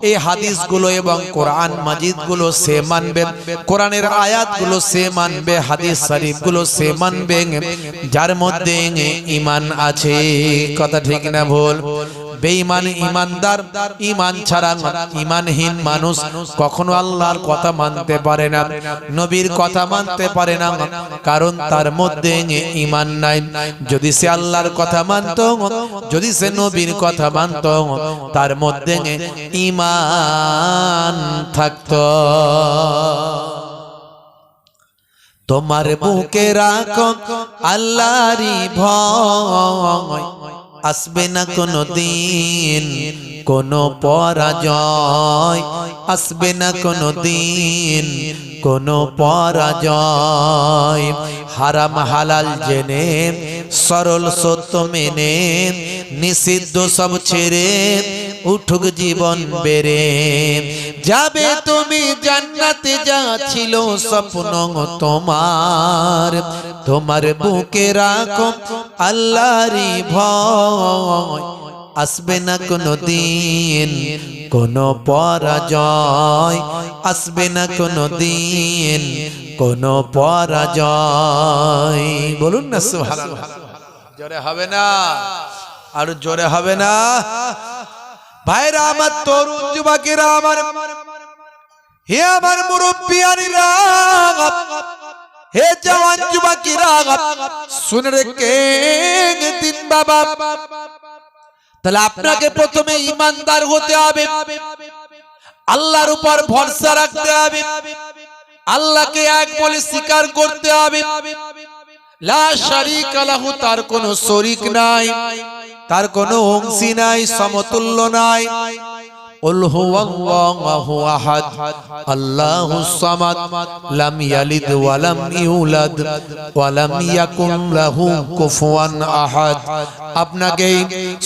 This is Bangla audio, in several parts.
এই হাদিসগুলো এবং কোরআন মাজিদগুলো সে মানবে, কোরআনের আয়াতগুলো সে মানবে, হাদিস শরীফগুলো সে মানবে যার মধ্যে ঈমান আছে। কথা ঠিক না ভুল? বেঈমান ঈমানদার, ঈমান ছাড়া ঈমানহীন মানুষ কখনো আল্লাহর কথা মানতে পারে না, নবীর কথা মানতে পারে না, কারণ তার মধ্যে ঈমান নাই। যদি সে আল্লাহর কথা মানতো, যদি সে নবীর কথা মানতো, তার মধ্যে ঈমান থাকতো। তোমার বুকে রাখো আল্লাহরই ভয়, আসবে না কোনো দিন কোনো পরাজয়, আসবে না কোনো দিন কোনো পরাজয়। হারাম হালাল জেনে, সরল সত্য মেনে, নিষিদ্ধ সব ছেড়ে উঠুক জীবন বেড়ে, যাবে তুমি জান্নাতে যা ছিল স্বপ্ন তোমার। তোমার বুকে রাখো আল্লাহরই ভয়, আসবে না কোনো দিন কোনো পরাজয়, আসবে না কোনো দিন কোনো পরাজয়। বলুন না সুবহানাল্লাহ। জোরে হবে না? আর জোরে হবে না? ভাইরা আমার, তরুণ যুবকেরা আমার, হে আমার মুরব্বিয়ানিরা, হে জওয়ান যুবকেরা, শুনে রেখে দিন বাবা। তাহলে আপনাকে প্রথমে ঈমানদার হতে হবে, আল্লাহর উপর ভরসা রাখতে হবে, আল্লাহকে এক বলে স্বীকার করতে হবে। লা শারীকা লাহু, তার কোনো শরীক নাই, তার কোনো অংশী নাই, সমতুল্য নাই। কুল হুয়াল্লাহু আহাদ আল্লাহুস সামাদ লাম ইয়ালিদ ওয়া লাম ইউলাদ ওয়া লাম ইয়াকুন লাহু কুফুয়ান আহাদ। আপনাকে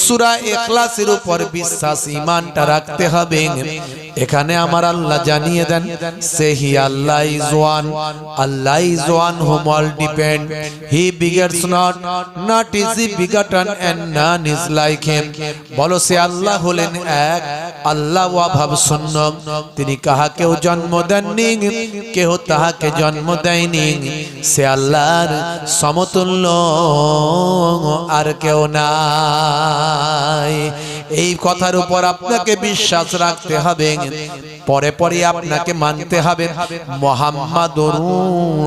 সূরা ইখলাসের উপর বিশ্বাস, ঈমানটা রাখতে হবে। এখানে আমার আল্লাহ জানিয়ে দেন, সেহি Allah is one, Allah is one whom all depend, he begets not, not is he begotten and none is like him। বলো, সে আল্লাহ হলেন এক, আল্লাহ অভাব শূন্য, তিনি কাহাকেও জন্ম দেননি, কেহ তাহাকে জন্ম দেয়নি, সে আল্লাহর সমতুল্য আর কেউ নাই। এই কথার উপর আপনাকে বিশ্বাস রাখতে হবে, পরে পরে আপনাকে মানতে হবে মুহাম্মাদুর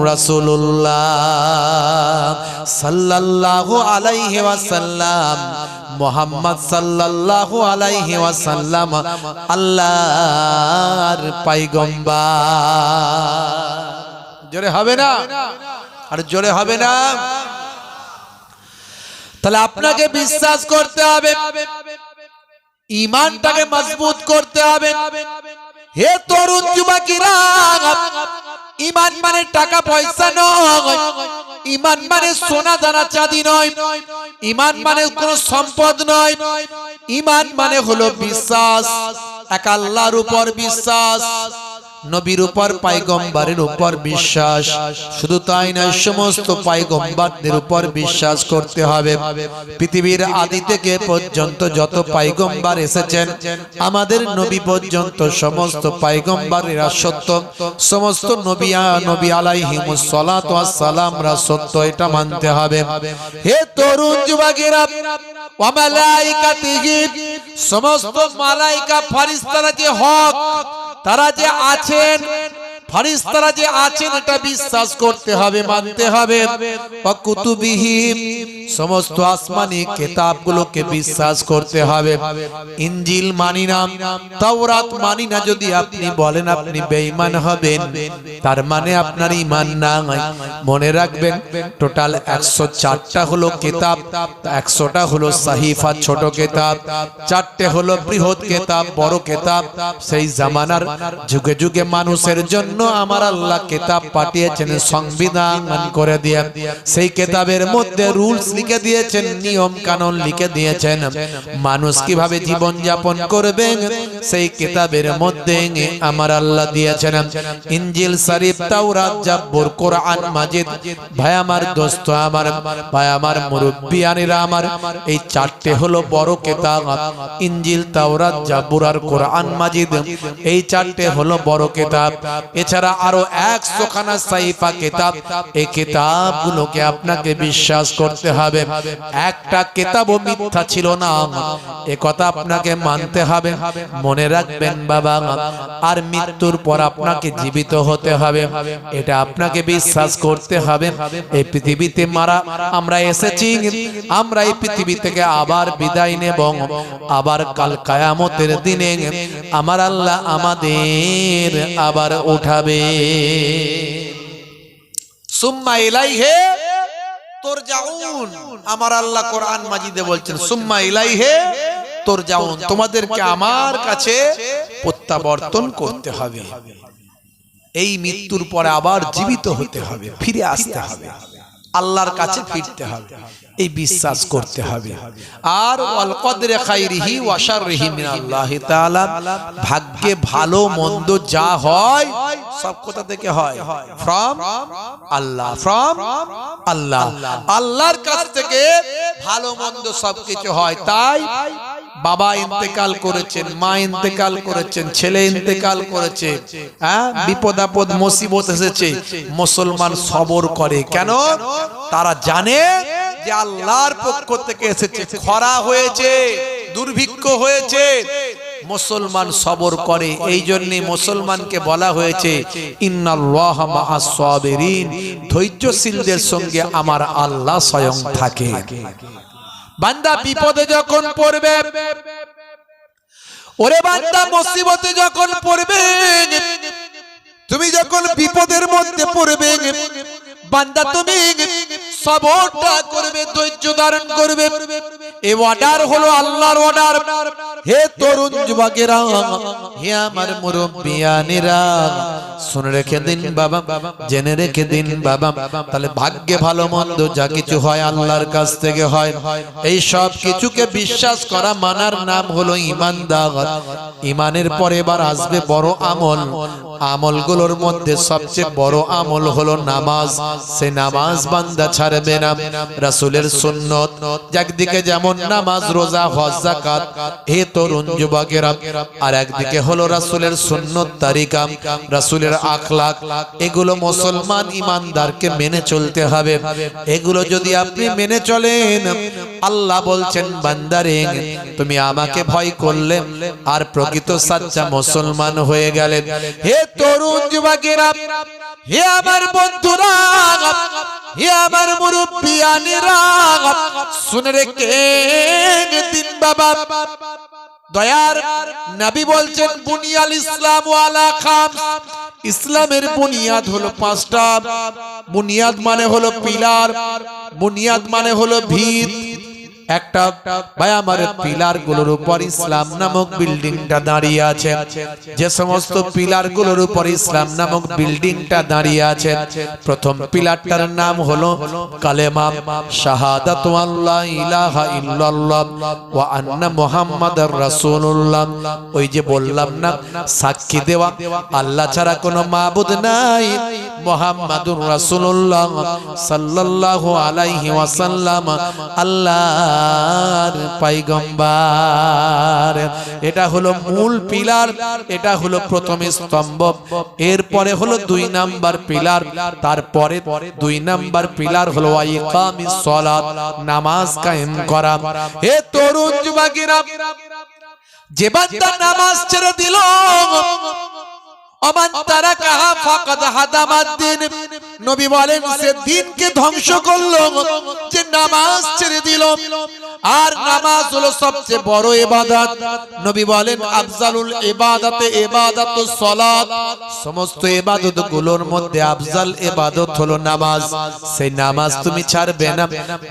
রাসূলুল্লাহ সাল্লাল্লাহু আলাইহি ওয়াসাল্লাম। মুহাম্মদ সাল্লাল্লাহু আলাইহি ওয়াসাল্লাম আল্লাহর পয়গম্বর। জোরে হবে না? আর জোরে হবে না? তাহলে আপনাকে বিশ্বাস করতে হবে, ঈমানটাকে মজবুত করতে হবে। হে তরুণ যুবকেরা, ঈমান মানে টাকা পয়সা নয়, ঈমান মানে সোনা দানা চাঁদি নয়, ঈমান মানে কোনো সম্পদ নয়, ঈমান মানে হলো বিশ্বাস, এক আল্লাহর উপর বিশ্বাস, নবীর উপর, পয়গম্বরের উপর বিশ্বাস। শুধু তাই নয়, সমস্ত পয়গম্বরদের উপর বিশ্বাস করতে হবে। পৃথিবীর আদি থেকে পর্যন্ত যত পয়গম্বর এসেছেন, আমাদের নবী পর্যন্ত সমস্ত পয়গম্বরেরা সত্য, সমস্ত নবী আলাইহিমুস সালাতু ওয়াস সালামরা সত্য, এটা মানতে হবে। হে তরুণ যুবকেরা, ওয়া মালাইকাতিহি, সমস্ত মালাইকা ফেরেশতারা যে হক, তারা যে আছেন, ফেরেশতারা যে আছেন, এটা বিশ্বাস করতে হবে, মানতে হবে। ওয়া কুতুবিহি, সমস্ত আসমানি কিতাবগুলোকে বিশ্বাস করতে হবে। ইনজিল মানি না, তাওরাত মানি না, যদি আপনি বলেন আপনি বেঈমান হবেন, তার মানে আপনার ঈমান নাই। মনে রাখবেন, টোটাল 104টা হলো কিতাব, 100টা হলো সাহিফা ছোট কিতাব, 4টে হলো বৃহৎ কিতাব বড় কিতাব। সেই জামানার যুগে যুগে মানুষের জন্য আমার আল্লাহ কিতাব পাঠিয়েছেন, সংবিধান করে দিয়ে সেই কিতাবের মধ্যে রুলস লিখে দিয়েছেন, নিয়ম কানুন লিখে দিয়েছেন, মানুষ কিভাবে জীবন যাপন করবে সেই কিতাবের মধ্যে আমার আল্লাহ দিয়েছেন। ইনজিল শরীফ, তাওরাত, জাবুর, কোরআন মাজিদ। ভাই আমার দোস্ত আমার, ভাই আমার মুরব্বিয়ানেরা আমার, এই চারটে হলো বড় কিতাব। ইনজিল, তাওরাত, জাবুর আর কোরআন মাজিদ, এই চারটে হলো বড় কিতাব। এছাড়া আরো 100 খানা সাহিফা কিতাব। এই কিতাবগুলোকে আপনাকে বিশ্বাস করতে হবে। একটা কিতাবও মিথ্যা ছিল না, এ কথা আপনাকে মানতে হবে। মনে রাখবেন বাবা, আর মৃত্যুর পর আপনাকে জীবিত হতে হবে, এটা আপনাকে বিশ্বাস করতে হবে। এই পৃথিবীতে আমরা এসেছি, আমরা এই পৃথিবী থেকে আবার বিদায় নেব, আবার কাল কিয়ামতের দিনে আমার আল্লাহ আমাদের আবার উঠাবে। সুম্মা ইলাইহি তুরজাউন, আমার আল্লাহ কোরআন মাজিদে বলছেন সুম্মা ইলাইহি তুরজাউন, তোমাদেরকে আমার কাছে প্রত্যাবর্তন করতে হবে। এই মৃত্যুর পরে আবার জীবিত হতে হবে, ফিরে আসতে হবে, আল্লাহর কাছে ফিরতে হবে, এই বিশ্বাস করতে হবে। আর ওয়াল কদরে খাইরিহি ওয়া শাররিহি মিনাল্লাহি তাআলা, ভাগ্যে ভালো মন্দ যা হয় সব কোথা থেকে হয়? ফ্রম আল্লাহ, ফ্রম আল্লাহ। আল্লাহর কাছ থেকে ভালো মন্দ সবকিছু হয়। তাই বাবা ইন্তেকাল করেছেন, মা ইন্তেকাল করেছেন, ছেলে ইন্তেকাল করেছে, বিপদ আপদ মুসিবত এসেছে, মুসলমান সবর করে। কেন? তারা জানে যে আল্লাহর পক্ষ থেকে এসেছে, খরা হয়েছে, দুর্ভিক্ষ হয়েছে, মুসলমান সবর করে। এই জন্য মুসলমানকে বলা হয়েছে ইন্নাল্লাহা মাআস সাবিরিন, ধৈর্যশীলদের সঙ্গে আমার আল্লাহ স্বয়ং থাকে। বান্দা বিপদে যখন পড়বে, ওরে বান্দা মুসিবতে যখন পড়বে, তুমি যখন বিপদের মধ্যে পড়বে, বান্দা তুমি সবরটা করবে, ধৈর্য ধারণ করবে। এই অর্ডার হলো আল্লাহর অর্ডার। হে তরুণ যুবকেরা, হে আমার মুরব্বিয়ানেরা, শুনে রেখে দিন বাবা, জেনে রেখে দিন বাবা, তাহলে ভাগ্যে ভালো মন্দ যা কিছু হয় আল্লাহর কাছ থেকে হয়। এই সব কিছুকে বিশ্বাস করা, মানার নাম হলো ঈমানদার। ঈমানের পরে এবার আসবে বড় আমল। আমলগুলোর মধ্যে সবচেয়ে বড় আমল হলো নামাজ। সে নামাজ বান্দা ছাড়বে না। রাসূলের সুন্নত, একদিকে যেমন নামাজ, রোজা, হজ, যাকাত, হে তরুণ যুবকেরা, আর একদিকে হলো রাসূলের সুন্নত তরিকা, রাসূলের আখলাক। এগুলো মুসলমান ঈমানদারকে মেনে চলতে হবে। এগুলো যদি আপনি মেনে চলেন, আল্লাহ বলছেন বান্দারে তুমি আমাকে ভয় করলে আর প্রকৃত সাচ্চা মুসলমান হয়ে গেলেন। হে তরুণ যুবকেরা, হে আমার বন্ধুরা, হে আমার মুরব্বিয়ানেরা, শুনে রেখে দিন বাবা, দয়ার নবী বলছেন বুনিয়াল ইসলাম আলা খামস, ইসলামের বুনিয়াদ হলো 5টা। বুনিয়াদ মানে হলো পিলার, বুনিয়াদ মানে হলো ভিত। একটা ভাই আমার পিলার গুলোর উপর ইসলাম নামক বিল্ডিংটা দাঁড়িয়ে আছে। যে সমস্ত পিলার গুলোর উপর ইসলাম নামক বিল্ডিংটা দাঁড়িয়ে আছে, প্রথম পিলারটার নাম হলো কালেমা, শাহাদাতু আল্লা ইলাহা ইল্লাল্লাহ ওয়া আন্না মুহাম্মাদার রাসূলুল্লাহ। ওই যে বললাম না, সাক্ষী দেওয়া আল্লাহ ছাড়া কোনো মাবুদ নাই, মুহাম্মাদুর রাসূলুল্লাহ সাল্লাল্লাহু আলাইহি ওয়াসাল্লাম আল্লাহ পয়গম্বর। এটা হলো মূল পিলার, এটা হলো প্রথম স্তম্ভ। এরপরে হলো 2 নাম্বার পিলার, তারপরে 2 নাম্বার পিলার হলো ইকামিস সালাত, নামাজ কায়েম করা। হে তরুণ যুবকেরা, যে বান্দা নামাজ ছেড়ে দিল, ওমান তারাকাহা ফাকাদ হাদামাদ্দিন, নবী বলেন সে দ্বীনকে ধ্বংস করলো। যে নামাজ ছেড়ে দিল, আর নামাজ হলো সবচেয়ে বড় ইবাদত। নবী বলেন আফজালুল ইবাদাতে ইবাদাতুস সালাত, সমস্ত ইবাদতগুলোর মধ্যে আফজাল ইবাদত হলো নামাজ। সেই নামাজ তুমি ছাড়বে না।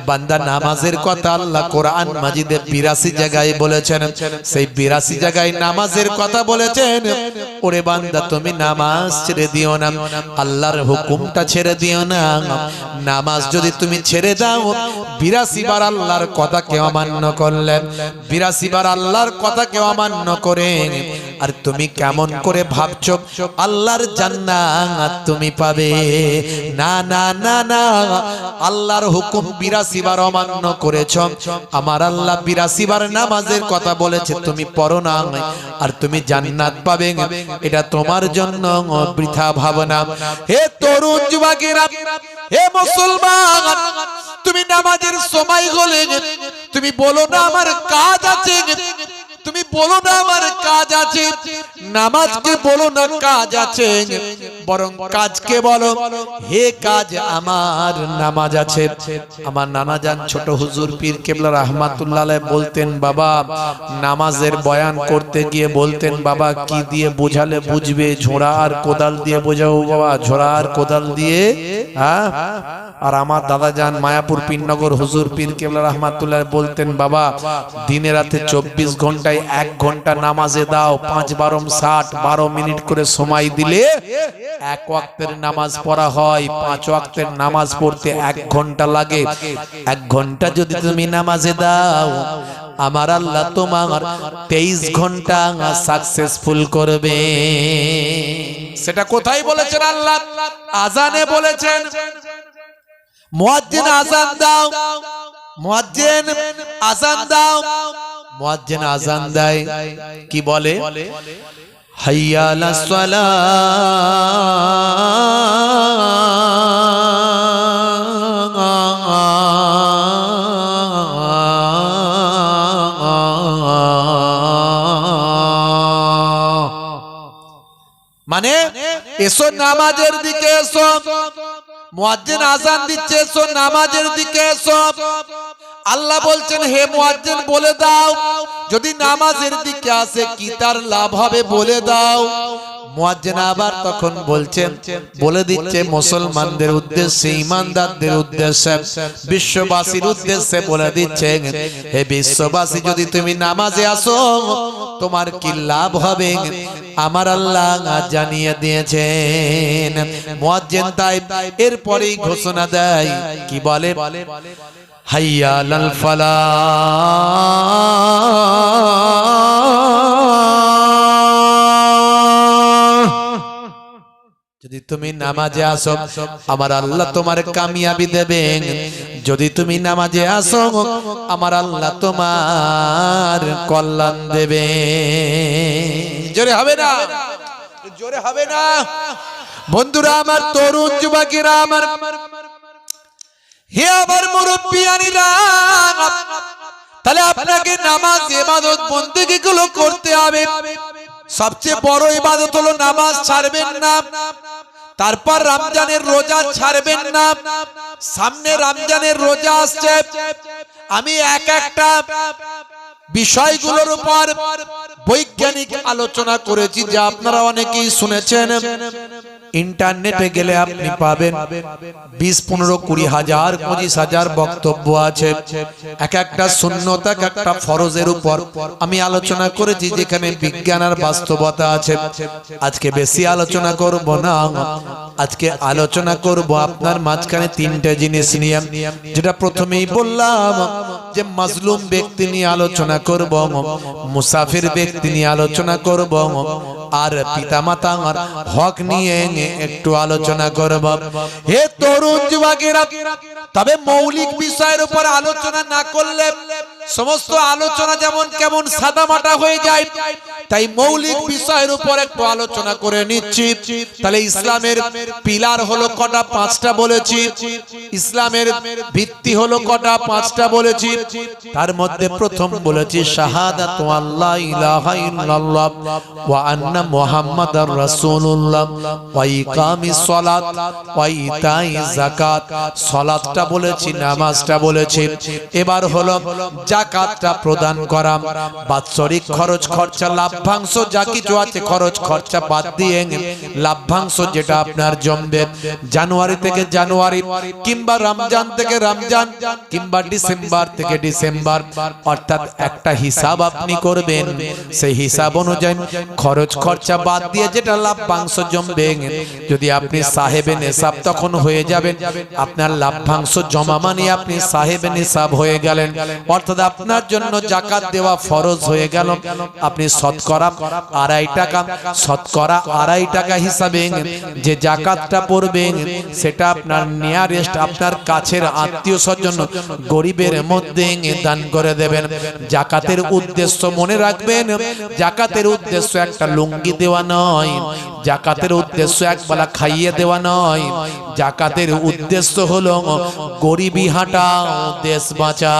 বান্দা নামাজের কথা আল্লাহ কোরআন মাজিদে 82 জায়গায় বলেছেন। সেই 82 জায়গায় নামাজের কথা বলেছেন। ওরে বান্দা তুমি নামাজ ছেড়ে দিও না, আল্লাহর হুকুমটা ছেড়ে দিও না। নামাজ যদি তুমি ছেড়ে দাও, 82 বার আল্লাহর কথা কেউ অমান্য করলেন, 82 বার আল্লাহর কথা কেউ অমান্য করে, আর তুমি কেমন করে ভাবছো আল্লাহর জান্নাত তুমি পাবে? না না না না, আল্লাহর হুকুম 82 বার অমান্য করেছো। আমার আল্লাহ 82 বার নামাজের কথা বলেছে, তুমি পড়ো না আর তুমি জান্নাত পাবে। এটা তোমার জন্য বৃথা ভাবনা। হে তরুণ যুবকেরা, হে মুসলমান, তুমি নামাজের সময় হলে তুমি বলো না আমার কাজ আছে, তুমি বলো না আমার কাজ আছে। নামাজকে বলো না কাজ আছে, বরং কাজকে বলো হে কাজ আমার নামাজ আছে। আমার নানা জান ছোট হুজুর পীর কেবলা রাহমাতুল্লাহ আলাইহি বলতেন, বাবা নামাজের বয়ান করতে গিয়ে বলতেন, বাবা কি দিয়ে বোঝালে বুঝবে? ঝোড়া আর কোদাল দিয়ে বোঝাও বাবা, ঝোড়া আর কোদাল দিয়ে। হ্যাঁ, আর আমার দাদা জান মায়াপুর পীরনগর হুজুর পীর কেবলা রাহমাতুল্লাহ বলতেন, বাবা দিনে রাতে 24 ঘন্টায় 1 ঘন্টা নামাজে দাও, 5 বারম 60 12 মিনিট করে সময় দিলে 1 ওয়াক্তের নামাজ পড়া হয়। 5 ওয়াক্তের নামাজ পড়তে 1 ঘন্টা লাগে। 1 ঘন্টা যদি তুমি নামাজে দাও, আমার আল্লাহ তোমার 23 ঘন্টা সাকসেসফুল করবে। সেটা কোথায় বলেছেন আল্লাহ? আজানে বলেছেন, মুয়াজ্জিন আজান দাও, মুয়াজ্জিন আজান দাও। মুয়াজ্জিন আজান দেয়, কি বলে? হাইয়া আলাস সালাহ, মানে এসো নামাজের দিকে এসো। মুয়াজ্জিন আজান দিচ্ছে, এসো নামাজের দিকে এসো। আল্লাহ বলছেন হে মুয়াজ্জিন বলে দাও, যদি নামাজের দিকে আসে কি তার লাভ হবে বলে দাও। মুয়াজ্জিন আবার তখন বলছেন, বলে দিচ্ছে মুসলমানদের উদ্দেশ্যে, ঈমানদারদের উদ্দেশ্যে, বিশ্ববাসীর উদ্দেশ্যে বলে দিচ্ছে, হে বিশ্ববাসী যদি তুমি নামাজে আসো তোমার কি লাভ হবে আমার আল্লাহ জানিয়ে দিয়েছেন। মুয়াজ্জিন তাই এরপরেই ঘোষণা দেয়, কি বলে? হাইয়া আলাল ফালাহ, যদি তুমি নামাজে আসো আমার আল্লাহ তোমার কামিয়াবি দেবেন। যদি তুমি নামাজে আসো আমার আল্লাহ তোমার কল্যাণ দেবে। জোরে হবে না? জোরে হবে না? বন্ধুরা আমার, তরুণ যুবকেরা আমার, হে আমার মুরব্বিয়ানিরা, তাহলে আপনাকে নামাজ ইবাদত বন্দেগী গুলো করতে হবে। সবচেয়ে বড় ইবাদত হলো নামাজ ছাড়বেন না। তারপর রমজানের রোজা ছাড়বেন না। সামনে রমজানের রোজা আসছে, আমি একটা বিষয়গুলোর উপর বৈজ্ঞানিক আলোচনা করেছি, যা আপনারা অনেকেই শুনেছেন। ইন্টারনেটে গেলে আপনি পাবেন 20, 15, 20 হাজার 25 হাজার বক্তব্য আছে। এক একটা সুন্নত, এক একটা ফরজের উপর আমি আলোচনা করেছি, যেখানে বিজ্ঞান আর বাস্তবতা আছে। আজকে বেশি আলোচনা করব না, আজকে আলোচনা করব আপনার মাঝখানে 3টে জিনিস নিয়ে। যেটা প্রথমেই বললাম যে মাজলুম ব্যক্তি নিয়ে আলোচনা করব, মুসাফির ব্যক্তি নিয়ে আলোচনা করব, আর পিতামাতার হক নিয়ে একটু আলোচনা করব। হে তরুণ যুবকেরা, তবে মৌলিক বিষয়ের উপর আলোচনা না করলে সমস্ত আলোচনা যেমন কেমন সাদামাটা হয়ে যায়, তাই মৌলিক বিষয়ের উপর একটু আলোচনা করে নিচ্ছি। তাহলে ইসলামের পিলার হলো কটা? 5টা বলেছি। ইসলামের ভিত্তি হলো কটা? 5টা বলেছি। তার মধ্যে প্রথম বলেছি শাহাদাতু আল্লা ইলাহা ইল্লাল্লাহ ওয়া আন্না মুহাম্মাদার রাসূলুল্লাহ ওয়া ইকামিস সালাত ওয়া ইতাইজ যাকাত। সালাতটা বলেছি, নামাজটা বলেছি, এবার হলো যাকাতটা প্রদান করা। বাৎসরিক খরচ খরচা লাভ্যাংশ যা কিছু আছে খরচ খরচা বাদ দিয়ে লাভ্যাংশ যেটা আপনার জমবে জানুয়ারি থেকে জানুয়ারি, কিংবা রমজান থেকে রমজান, কিংবা ডিসেম্বর থেকে ডিসেম্বর, অর্থাৎ একটা হিসাব আপনি করবেন। সেই হিসাব অনুযায়ী খরচ খরচা বাদ দিয়ে যেটা লাভ্যাংশ জমবে, যদি আপনি সাহেবে নেশাব তখন হয়ে যাবেন, আপনার লাভ্যাংশ জমা মানে আপনি সাহেবে নেশাব হয়ে গেলেন, অর্থাৎ আপনার জন্য যাকাত দেওয়া ফরজ হয়ে গেল। আপনি শতকরা 2.5 টাকা, শতকরা 2.5 টাকা হিসাবে যে যাকাতটা পড়বেন সেটা আপনার নিয়ারেস্ট, আপনার কাছের আত্মীয় স্বজন গরিবের মধ্যে দান করে দেবেন। যাকাতের উদ্দেশ্য মনে রাখবেন, যাকাতের উদ্দেশ্য একটা লুঙ্গি দেওয়া নয়, যাকাতের উদ্দেশ্য একবেলা খাইয়ে দেওয়া নয়, যাকাতের উদ্দেশ্য হলো গরিবি হাঁটাও দেশ বাঁচা।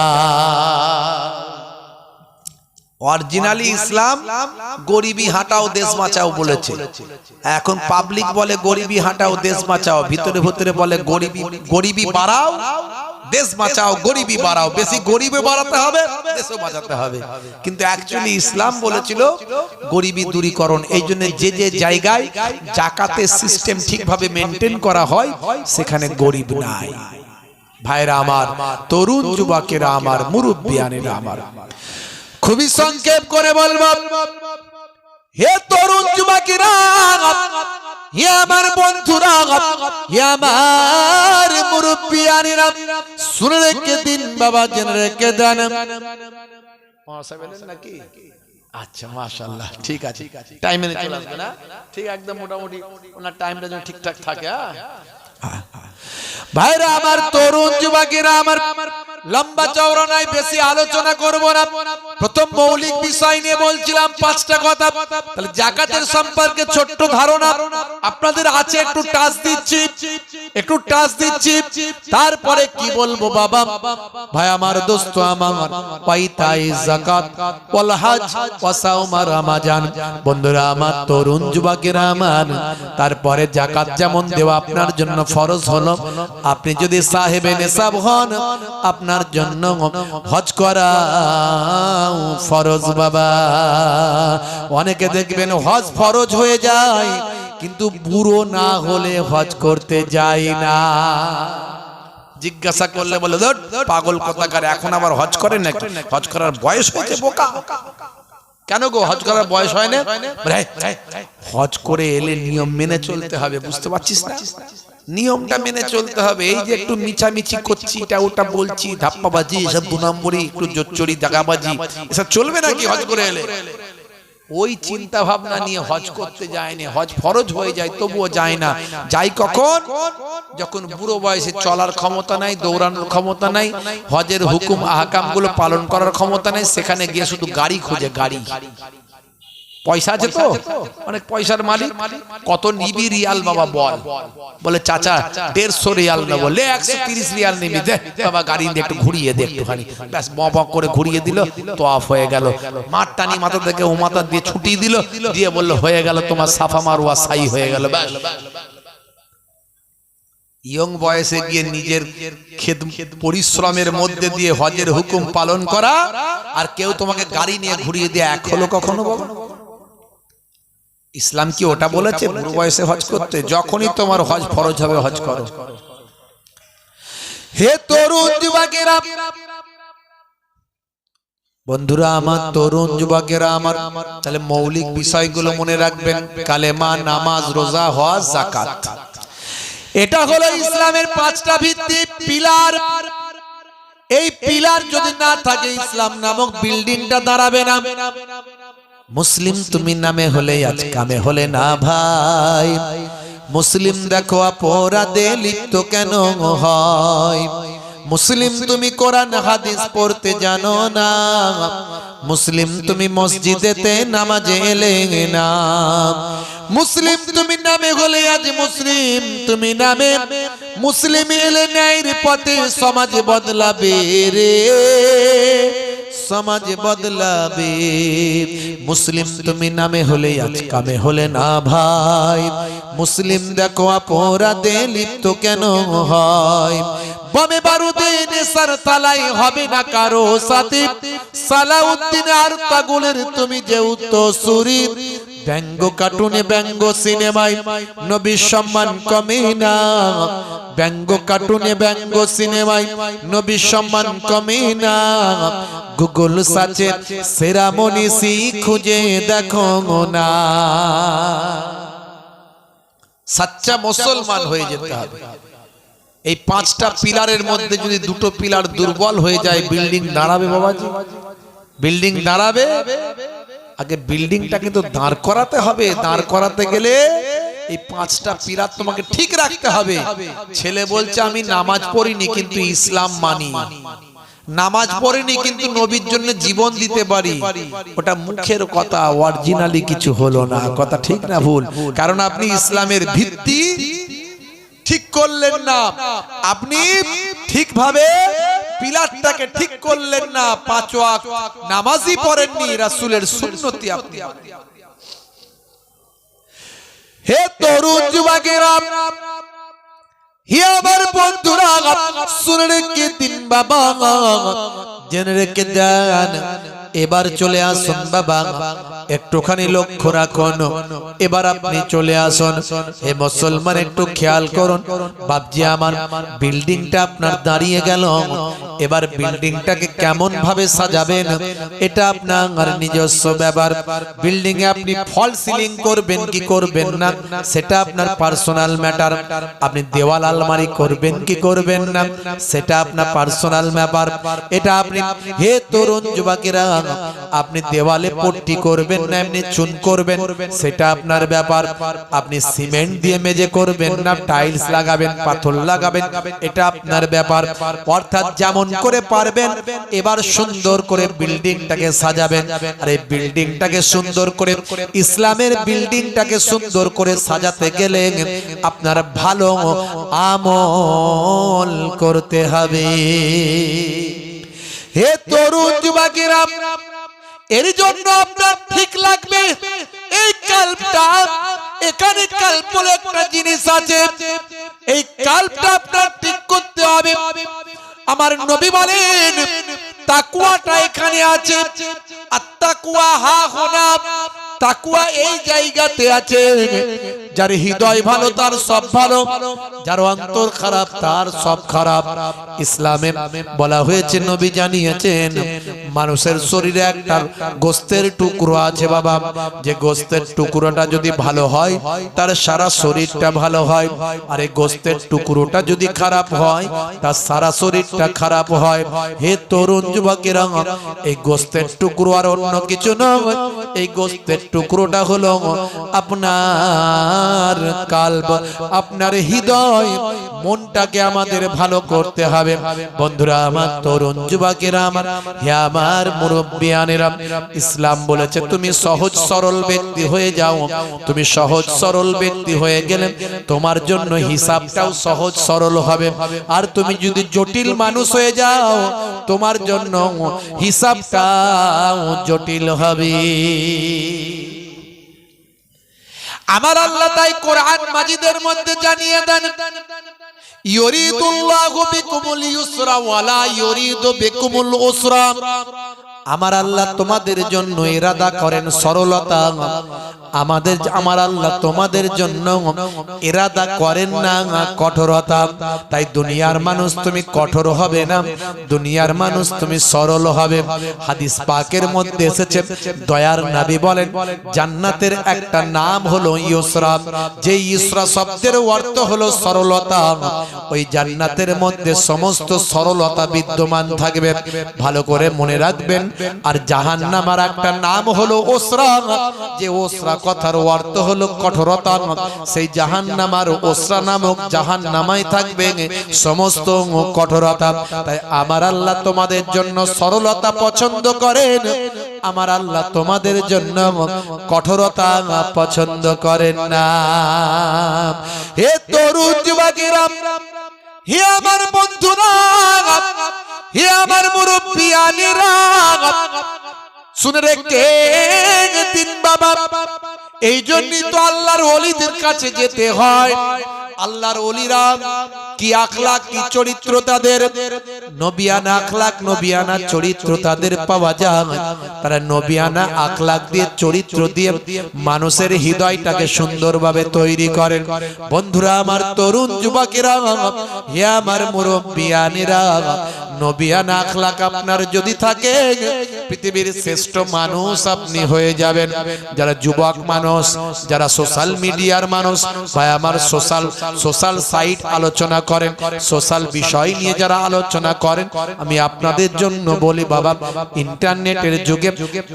অরিজিনালি ইসলাম গরিবি হাঁটাও দেশ বাঁচাও বলেছে। এখন পাবলিক বলে গরিবি হাঁটাও দেশ বাঁচাও, ভিতরে ভিতরে বলে গরিবি বাড়াও দেশ বাঁচাও, গরিবি বাড়াও, বেশি গরিবে বাড়াতে হবে দেশও বাঁচাতে হবে। কিন্তু অ্যাকচুয়ালি ইসলাম বলেছিল গরিবি দূরীকরণ। এই জন্য যে যে জায়গায় যাকাতের সিস্টেম ঠিকভাবে মেনটেন করা হয় সেখানে গরিব নাই। ভাইরা আমার, তরুণ যুবকেরা আমার, মুরব্বিয়ানেরা আমার, খুবই সংক্ষেপ করে বলবো, হে তরুণ যুবকেরা, হে আমার বন্ধুরা, হে আমার মুরব্বিয়ানেরা, শুনে রেখে দিন বাবা, জেনে রেখে দেন। নাকি? আচ্ছা, মাশাআল্লাহ, ঠিক আছে, টাইম মেনে চলে আসবে না? ঠিক একদম মোটামুটি ওনার টাইমটা যেন ঠিকঠাক থাকে। ভাইরা আমার, তরুণ যুবকেরা আমার, লম্বা চওড়া নাই, বেশি আলোচনা করব না। প্রথম মৌলিক বিষয় নিয়ে বলছিলাম 5টা কথা। তাহলে যাকাতের সম্পর্কে ছোট্ট ধারণা আপনাদের আছে, একটু টাচ দিচ্ছি, তারপরে কি বলবো বাবা, ভাই আমার, দোস্ত আমার, পাইতাই যাকাত ওয়াল হজ ওয়া সাওম রমাজান। বন্ধুরা আমার, তরুণ যুবকেরা আমার, তারপরে যাকাত যেমন দেওয়া আপনার জন্য ফরজ হলো, আপনি যদি সাহেবে নেশাব হন আপনার জন্য হজ করা ফরজ বাবা। অনেকে দেখবেন হজ ফরজ হয়ে যায় কিন্তু বুড়ো না হলে হজ করতে যায় না। জিজ্ঞাসা করলে বলে পাগল কোথাকার, এখন আবার হজ করে নাকি? হজ করার বয়স হয়েছে বোকা। কেন গো, হজ করার বয়স হয় না? হজ করে এলে নিয়ম মেনে চলতে হবে, বুঝতে পারছিস না? নিয়মটা মেনে চলতে হবে। এই যে একটু মিছামিছি করছি, এটা ওটা বলছি, ধাপ্পাবাজি, এসব 2 নম্বরই, একটু জোচ্চুরি দাগাবাজি, এসব চলবে নাকি হজ করে এলে? ওই চিন্তা ভাবনা নিয়ে হজ করতে যায়নি। হজ ফরজ হয়ে যায় তবুও যায় না। যাই কখন? যখন বুড়ো বয়সে চলার ক্ষমতা নাই, দৌড়ানোর ক্ষমতা নাই, হজের হুকুম আহকাম গুলো পালন করার ক্ষমতা নাই, সেখানে গিয়ে শুধু গাড়ি খোঁজে। গাড়ি, পয়সা আছে তো, অনেক পয়সার মালিক, কত নিবি রিয়াল বাবা বল? বলে চাচা 150 রিয়াল নেবো। লে 130 রিয়াল নিবি, দে বাবা, গাড়ি দিয়ে একটু ঘুরিয়ে দে একটুখানি। ব্যাস ব করে ঘুরিয়ে দিল, তোয়াফ হয়ে গেল। মাঠ টানি মাথা থেকে ও মাথা দিয়ে ছুটি দিল, দিয়ে বললো হয়ে গেল তোমার সাফা মারওয়া সাই হয়ে গেল। ব্যাস, ইয়ং বয়সে গিয়ে নিজের পরিশ্রমের মধ্যে দিয়ে হজের হুকুম পালন করা, আর কেউ তোমাকে গাড়ি নিয়ে ঘুরিয়ে দিয়ে এক হলো কখনো বাবা? ইসলাম কি ওটা বলেছে বুড়ো বয়সে হজ করতে? যখনই তোমার হজ ফরজ হবে হজ করো। হে তরুণ যুবকেরা, বন্ধুরা আমার, তরুণ যুবকেরা আমার, তাহলে মৌলিক বিষয়গুলো মনে রাখবেন। কালেমা, নামাজ, রোজা, হজ, যাকাত, এটা হলো ইসলামের 5টা ভিত্তি, পিলার। এই পিলার যদি না থাকে ইসলাম নামক বিল্ডিংটা দাঁড়াবে না। মুসলিম তুমি নামে হলে আজ কামে হলে না ভাই। মুসলিম দেখো অপরাধে লিপ্ত কেন হয়। মুসলিম তুমি কোরআন হাদিস পড়তে জানো না। মুসলিম তুমি মসজিদেতে নামাজে এলে না। মুসলিম তুমি নামে হলে আজ মুসলিম তুমি নামে। মুসলিম এলে ন্যায়ের পথে সমাজ বদলাবে রে, সমাজ বদলাবে। মুসলিম তুমি নামে হলে আজ কামে হলে না ভাই। মুসলিম দেখো অপরাধে লিপ্ত কেন হয়। বোমে বারুদে নেশার তালাই হবে না কারো সাথে সালাউদ্দিন আর তাগুলের তুমি যে উত্তরসূরি ব্যঙ্গ কার্টুনে ব্যঙ্গ সিনেমায় নবীর সম্মান কমে না ব্যঙ্গ কার্টুনে ব্যঙ্গ সিনেমায় নবীর সম্মান কমে না গুগল সার্চে সেরা মনীষী খুঁজে দেখো না সচ্চা মুসলমান হয়ে যেতে হবে এই পাঁচটা পিলারের মধ্যে যদি দুটো পিলার দুর্বল হয়ে যায় বিল্ডিং দাঁড়াবে বাবাজি বিল্ডিং দাঁড়াবে আগে বিল্ডিংটা কিন্তু দাঁড় করাতে হবে দাঁড় করাতে গেলে এই পাঁচটা পিলার তোমাকে ঠিক রাখতে হবে ছেলে বলছে আমি নামাজ পড়িনি কিন্তু ইসলাম মানি নামাজ পড়িনি কিন্তু নবীর জন্য জীবন দিতে পারি ওটা মুখের কথা অরিজিনালি কিছু হলো না কথা ঠিক না ভুল কারণ আপনি ইসলামের ভিত্তি ঠিক করলেন না আপনি ঠিকভাবে পিলারটাকে ঠিক করলেন না পাঁচ ওয়াক্ত নামাজই পড়েননি রাসূলের সুন্নতি আপনি হে তরুণ যুবকেরা হে আমার বন্ধুরা শুনে রেখে দিন বাবা জেনে রেখে দেন এবার চলে আসুন বাবা একটুখানি লক্ষ্য রাখুন এবার আপনি চলে আসুন হে মুসলমান একটু খেয়াল করুন বাপজি আমার বিল্ডিংটা আপনার দাঁড়িয়ে গেল এবার বিল্ডিংটাকে কেমন ভাবে সাজাবেন এটা আপনার নিজস্ব ব্যাপার বিল্ডিং এ আপনি ফল সিলিং করবেন কি করবেন না সেটা আপনার পার্সোনাল ম্যাটার আপনি দেওয়াল আলমারি করবেন কি করবেন না সেটা আপনার পার্সোনাল ব্যাপার এটা আপনি হে তরুণ যুবকেরা আপনি দেওয়ালে পট্টি করবেন না এমনি চুন করবেন সেটা আপনার ব্যাপার আপনি সিমেন্ট দিয়ে মেঝে করবেন না টাইলস লাগাবেন পাথর লাগাবেন এটা আপনার ব্যাপার অর্থাৎ যেমন করে পারবেন এবার সুন্দর করে বিল্ডিংটাকে সাজাবেন আর এই বিল্ডিংটাকে সুন্দর করে ইসলামের বিল্ডিংটাকে সুন্দর করে সাজাতে গেলে আপনার ভালো আমল করতে হবে হে তরুণ যুবকেরা এর জন্য আপনার ঠিক লাগবে এই কাল্পটা এখানে কাল্প বলে একটা জিনিস আছে এই কাল্পটা আপনার ঠিক করতে হবে আমার নবী বলেন তাকওয়াটা এখানে আছে আর তাকওয়া হা হোনা তাকওয়া এই জায়গাতে আছে যার হৃদয় ভালো তার সব ভালো যার অন্তর খারাপ তার সব খারাপ ইসলামে বলা হয়েছে নবী জানিয়েছেন মানুষের শরীরে একটা গোশতের টুকরো আছে বাবা যে গোশতের টুকরোটা যদি ভালো হয় তার সারা শরীরটা ভালো হয় আর এই গোশতের টুকরোটা যদি খারাপ হয় তার সারা শরীরটা খারাপ হয় হে তরুণ যুবকেরা এই গোশতের টুকরো আর অন্য কিছু নয় এই গোশতের টুকরোটা হলো আপনার কাল্ব আপনার হৃদয় মনটাকে আমাদের ভালো করতে হবে বন্ধুরা আমার তরুণ যুবকেরা আমার হে আমার মুরব্বিয়ানেরা ইসলাম বলেছে তুমি সহজ সরল ব্যক্তি হয়ে যাও তুমি সহজ সরল ব্যক্তি হয়ে গেলে তোমার জন্য হিসাবটাও সহজ সরল হবে আর তুমি যদি জটিল মানুষ হয়ে যাও তোমার জন্য হিসাবটাও জটিল হবে আমার আল্লাহ তাই কোরআন মাজিদের মধ্যে জানিয়ে দেন ইউরিদুল্লাহু বিকুমুল ইউসরা ওয়ালা ইউরিদু বিকুমুল উসরা আমার আল্লাহ তোমাদের জন্য ইরাদা করেন সরলতা আমার আল্লাহ তোমাদের জন্য ইরাদা করেন না কঠোরতা তাই দুনিয়ার মানুষ তুমি কঠোর হবে না দুনিয়ার মানুষ তুমি সরল হবে হাদিস পাকের মধ্যে এসেছে দয়ার নবী বলেন জান্নাতের একটা নাম হলো ইউসরা যে ইউসরা শব্দের অর্থ হলো সরলতা ওই জান্নাতের মধ্যে সমস্ত সরলতা বিদ্যমান থাকবে ভালো করে মনে রাখবেন আর জাহান্নামের একটা নাম হলো ওসরা যে ওসরা কথার অর্থ হলো কঠোরতা সেই জাহান্নামের ওসরা নামক জাহান্নামায় থাকবে সমস্ত কঠোরতা তাই আমার আল্লাহ তোমাদের জন্য সরলতা পছন্দ করেন আমার আল্লাহ তোমাদের জন্য কঠোরতা পছন্দ করেন না হে তরুণ যুবকেরা হে আমার বন্ধুরা হে আমার মুরব্বিয়ানেরা শুনে রেখে দিন বাবা এই জন্যই তো আল্লাহর ওলিদের কাছে যেতে হয় আল্লাহর ওলিরা কি আখলাক কি চরিত্র তাদের, নবিয়ানা আখলাক নবিয়ানা চরিত্র তাদের পাওয়া যায়। তারা নবিয়ানা আখলাক দিয়ে চরিত্র দিয়ে মানুষের হৃদয়টাকে সুন্দরভাবে তৈরি করেন। বন্ধুরা আমার, তরুণ যুবকেরা, হে আমার মুরব্বিয়ানেরা, নবিয়ানা আখলাক আপনার যদি থাকে পৃথিবীর শ্রেষ্ঠ মানুষ আপনি হয়ে যাবেন। যারা যুবক মানুষ, যারা সোশ্যাল মিডিয়ার মানুষ, ভাই আমার সোশ্যাল সাইট আলোচনা করেন, সোশ্যাল বিষয় নিয়ে যারা আলোচনা করেন, আমি আপনাদের জন্য বলি বাবা, ইন্টারনেটের যুগে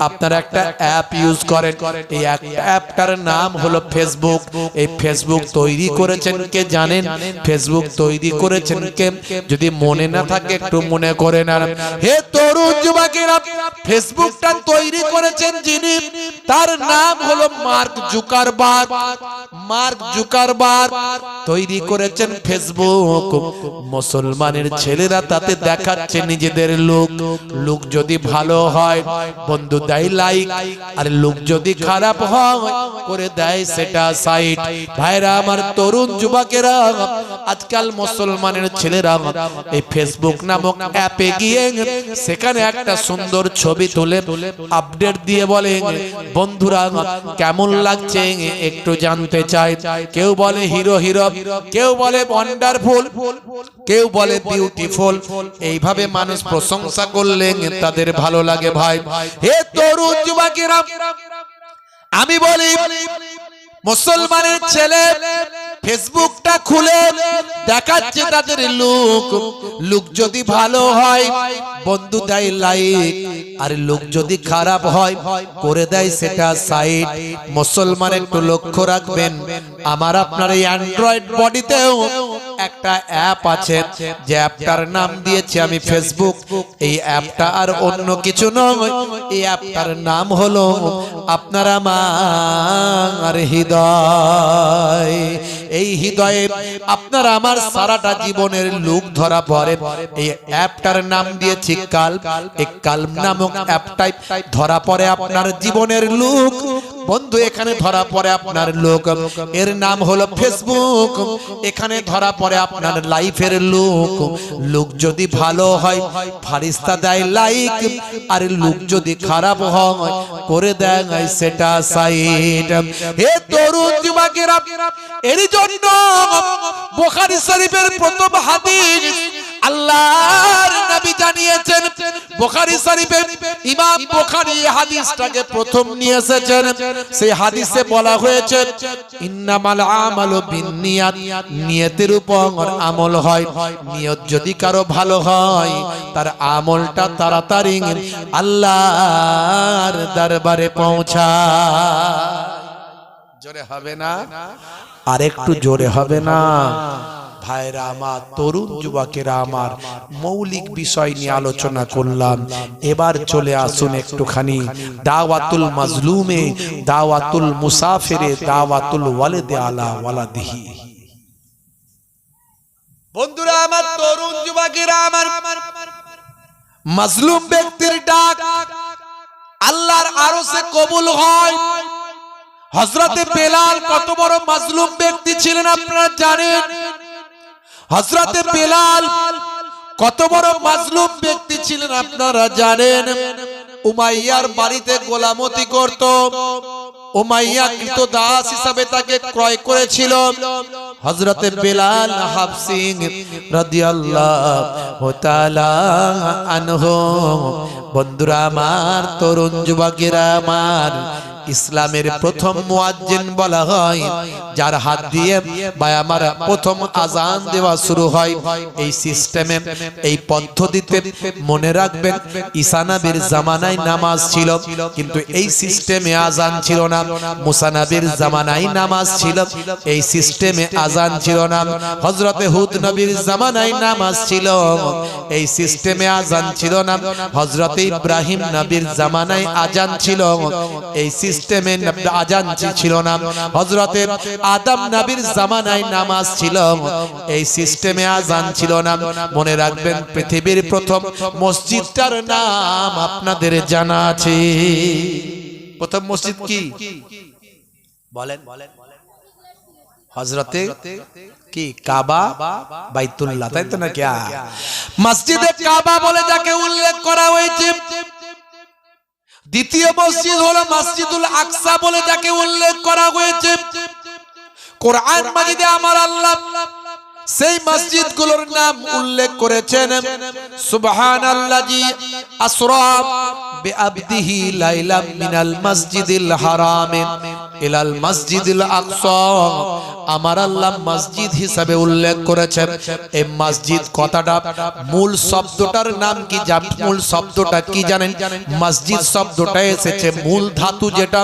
আপনারা একটা অ্যাপ ইউজ করেন। এই অ্যাপটার নাম হলো ফেসবুক। এই ফেসবুক তৈরি করেছেন কে জানেন? ফেসবুক তৈরি করেছেন কে? যদি মনে না থাকে একটু মনে করে নেন। হে তরুণ যুবকেরা, ফেসবুকটা তৈরি করেছেন যিনি, তার নাম হলো মার্ক জুকারবার্গ। মার্ক জুকারবার্গ তৈরি করেছেন ফেসবুক। মুসলমানের ছেলেরা তাতে দেখাচ্ছে নিজেদের লুক যদি ভালো হয় বন্ধু দেয় লাইক, আর লুক যদি খারাপ হয় করে দেয় সেটা সাইড। ভাইরা আমার, তরুণ যুবকেরা, আজকাল মুসলমানের ছেলেরা এই ফেসবুক নামক অ্যাপে গিয়ে সেখানে একটা সুন্দর ছবি তুলে আপডেট দিয়ে বলে, বন্ধুরা কেমন লাগছে একটু জানতে চাই। কেউ বলে হিরো হিরো, কেউ বলে ওয়ান্ডারফুল, কেউ বলে বিউটিফুল। এইভাবে মানুষ প্রশংসা করলে তাদের ভালো লাগে। ভাই হে তরুণ যুবকেরা, আমি বলি মুসলমানের ছেলে ফেসবুকটা খুলে দেখাচ্ছে তাদের লুক যদি ভালো হয় বন্ধু দেয় লাইক, আর লুক যদি খারাপ হয় করে দেয় সেটা সাইড। মুসলমান একটু লক্ষ্য রাখবেন, আমার আপনার এই অ্যান্ড্রয়েড বডিতেও একটা অ্যাপ আছে, যে অ্যাপটার নাম দিয়েছি আমি ফেসবুক। এই অ্যাপটা আর অন্য কিছু নয়, এই অ্যাপটার নাম হলো আপনার আমার হৃদয়। এই হৃদয়ে আপনার আমার সারাটা জীবনের লুক ধরা পড়ে। এই অ্যাপটার নাম দিয়েছি কাল্ব। এই কাল্ব নামক অ্যাপটাই ধরা পড়ে আপনার জীবনের লুক। বন্ধু এখানে ধরা পড়ে আপনার লোক, এর নাম হলো ফেসবুক। এখানে ধরা পড়ে আপনার লাইফের লুক যদি ভালো হয় ফারিস্তা দেয় লাইক, আর লুক যদি খারাপ হয় করে দেয় সেটা সাইড। হে তরুণ যুবকেরা, এর জন্য বুখারী শরীফের প্রথম হাদিস আল্লাহর নবী জানিয়েছেন। বুখারী শরীফে ইমাম বুখারী হাদিসটাকে প্রথম নিয়ে এসেছেন। সেই হাদিসে বলা হয়েছে ইন্নামাল আমালু বিন্নিয়াত, নিয়তের উপর আমল হয়। নিয়ত যদি কারো ভালো হয় তার আমলটা তাড়াতাড়ি আল্লাহর দরবারে পৌঁছায়। জোরে হবে না? আরেকটু জোরে হবে না? ভাইরা আমার, তরুণ যুবকেরা আমার, মৌলিক বিষয় নিয়ে আলোচনা করলাম। এবার চলে আসুন একটুখানি দাওয়াতুল মাজলুমে, দাওয়াতুল মুসাফিরে, দাওয়াতুল ওয়ালিদে আলা ওয়ালাদিহি। বন্ধুরা আমার, তরুণ যুবকেরা আমার, মাজলুম ব্যক্তির ডাক আল্লাহর আরশে কবুল হয়। হযরতে বেলাল কত বড় মাজলুম ব্যক্তি ছিলেন আপনারা জানেন। হযরতে বেলাল কত বড় মাজলুম ব্যক্তি ছিলেন আপনারা জানেন। উমাইয়ার বাড়িতে গোলামতি করত। উমাইয়া কৃতদাস হিসাবে তাকে ক্রয় করেছিল। হযরতে বেলাল হাবশী রাদিয়াল্লাহু তাআলা আনহু। বন্ধুরা আমার, তরুণ যুবকেরা আমার, ইসলামের প্রথম মুয়াজ্জিন বলা হয় যার হাত দিয়ে ভাই আমার প্রথম আজান দেওয়া শুরু হয়। এই সিস্টেমে, এই পদ্ধতিতে মনে রাখবেন, ঈসা নবীর জামানায় নামাজ ছিল কিন্তু এই সিস্টেমে আজান ছিল না। মুসা নবীর জামানায় নামাজ ছিল, এই সিস্টেমে আজান ছিল না। হযরতে হুদ নবীর জামানায় নামাজ ছিল, এই সিস্টেমে আজান ছিল না। হযরতে ইব্রাহিম নবীর জামানায় আজান ছিল, এই সিস্টেমে আজান ছিল না। হযরতে আদম নবীর জামানায় নামাজ ছিল, এই সিস্টেমে আজান ছিল না। মনে রাখবেন, পৃথিবীর প্রথম মসজিদটার নাম আপনাদের জানা আছে। প্রথম মসজিদ কি বলেন? হযরতে কি কাবা বাইতুল্লাহ, তাই তো না? কি মসজিদে কাবা বলে যাকে উল্লেখ করা হয়েছে। দ্বিতীয় মসজিদ হলো মসজিদুল আকসা বলে যাকে উল্লেখ করা হয়েছে। কোরআন মাজিদে আমার আল্লাহ সেই মসজিদগুলোর নাম উল্লেখ করেছেন। সুবহানাল্লাযী আসরা বিআবদিহি লাইলাম মিনাল মসজিদিল হারাম ইলাল মসজিদিল আকসা। আমার আল্লাহ মসজিদ হিসাবে উল্লেখ করেছেন। এই মসজিদ কথাটা মূল শব্দটার নাম কি? মূল শব্দটা কি জানেন? মসজিদ শব্দটা এসেছে মূল ধাতু, যেটা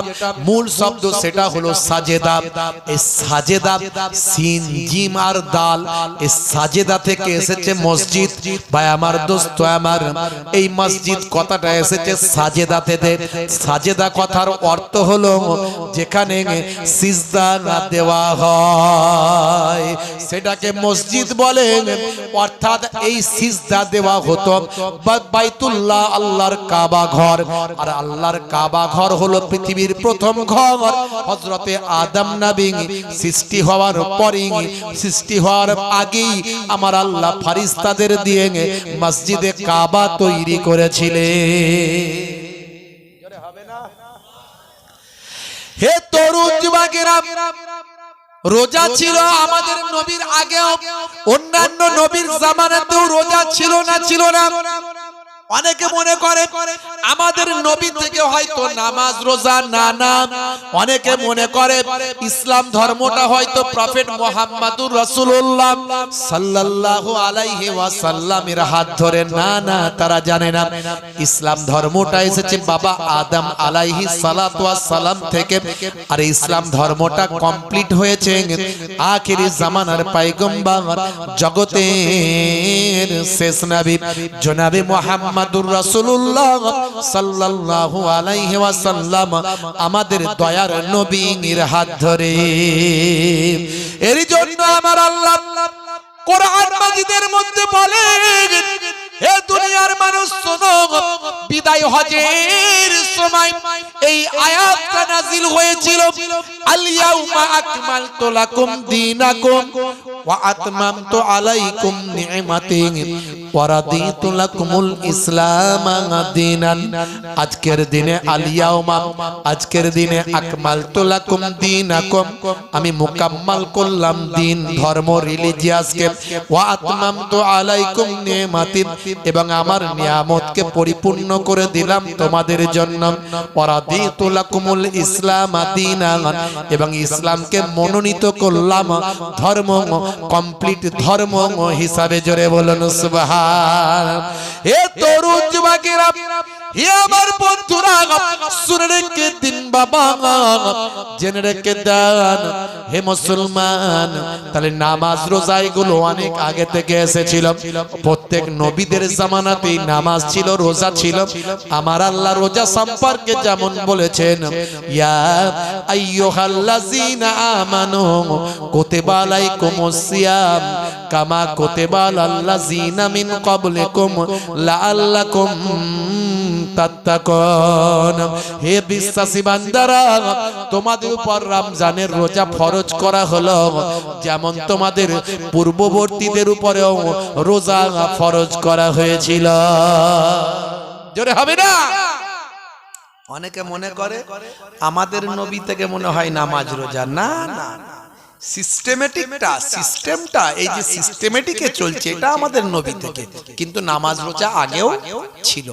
মূল শব্দ সেটা হলো সাজেদা। এই সাজেদা সিন জিম আর দাল, এই সাজেদা থেকে এসেছে মসজিদ। ভাই আমার দোস্ত আমার, এই মসজিদ কথাটা এসেছে সাজেদা থেকে। সাজেদা কথার অর্থ হলো যেখানে সিজদা দেওয়া হয় সেটাকে মসজিদ বলে। অর্থাৎ এই সিজদা দেওয়া হতো বাইতুল্লাহ, আল্লাহর কাবা ঘর। আর আল্লাহর কাবা ঘর হলো পৃথিবীর প্রথম ঘর। হযরতে আদম নবী সৃষ্টি হওয়ার পরই, সৃষ্টি হওয়ার আগেই আমার আল্লাহ ফেরেশতাদের দিয়ে মসজিদে কাবা তৈরি করেছিলেন। হে তরুণ যুবকেরা, রোজা ছিল আমাদের নবীর আগেও, অন্যান্য নবীর জামানাতেও রোজা ছিল না? ছিল না? অনেকে মনে করে আমাদের নবী থেকে হয়তো নামাজ রোজা না না। অনেকে মনে করে ইসলাম ধর্মটা হয়তো প্রফেট মুহাম্মদুর রাসূলুল্লাহ সাল্লাল্লাহু আলাইহি ওয়াসাল্লামের হাত ধরে। না না, তারা জানে না ইসলাম ধর্মটা এসেছে বাবা আদম আলাইহিস সালাতু ওয়াস সালাম থেকে। আর ইসলাম ধর্মটা কমপ্লিট হয়েছে আখিরি জামানার পয়গম্বর, জগতের শেষ নবী জনাবে মুহাম্মদ রাসূলুল্লাহ সাল্লাল্লাহু আলাইহি ওয়াসাল্লাম আমাদের দয়ার নবীর হাত ধরে। এর জন্য আমার আল্লাহ কোরআন মাজিদের মধ্যে বলেন, হে দুনিয়ার মানুষ শোনো, বিদায় হজের সময় এই আয়াতটা নাযিল হয়েছিল, আল ইয়াউমা আকমালতু লাকুম দীনাকুম ওয়া আতমামতু আলাইকুম নি'মাতি ওয়া রাদিতু লাকুমুল ইসলাম দীনান। আজকের দিনে আল ইয়াউমা, আজকের দিনে আকমালতু লাকুম দীনাকুম, আমি মুকাম্মাল করলাম দিন ধর্ম রিলিজিয়াসকে, ওয়া আতমামতু আলাইকুম নি'মাতি, এবং আমার নিয়ামতকে পরিপূর্ণ করে দিলাম তোমাদের জন্য, ওয়া রাদিতু লাকুমুল ইসলাম দীনান, এবং ইসলামকে মনোনীত করলাম ধর্ম, কমপ্লিট ধর্ম হিসাবে। জোরে বলুন সুবহান। হে তরুণ যুবকেরা, হে আমার বন্ধুরা, শুনে রেখে দিন বাবা, জেনে রেখে দেন হে মুসলমান। তাহলে নামাজ রোজা এগুলো অনেক আগে থেকে এসেছিল। প্রত্যেক নবীদের জামানাতেই নামাজ ছিল, রোজা ছিল। আমার আল্লাহ রোজা সম্পর্কে যেমন বলেছেন, ইয়া আইয়ুহাল্লাযীনা আমানু কুতিবা আলাইকুমুস সিয়াম কামা কুতিবা আলাল্লাযীনা মিন ক্বাবলিকুম লাআল্লাকুম তাত্তাকুন। হে বিশ্বাসী বান্দারা, তোমাদের উপর রমজানের রোজা ফরজ করা হলো, যেমন তোমাদের পূর্ববর্তীদের উপরেও রোজা ফরজ করা হয়েছিল। জোরে হবে না? অনেকে মনে করে আমাদের নবী থেকে মনে হয় নামাজ রোজা। না না, সিস্টেমটা এই যে সিস্টেমেটিকে চলছে এটা আমাদের নবী থেকে, কিন্তু নামাজ রোজা আগেও ছিল।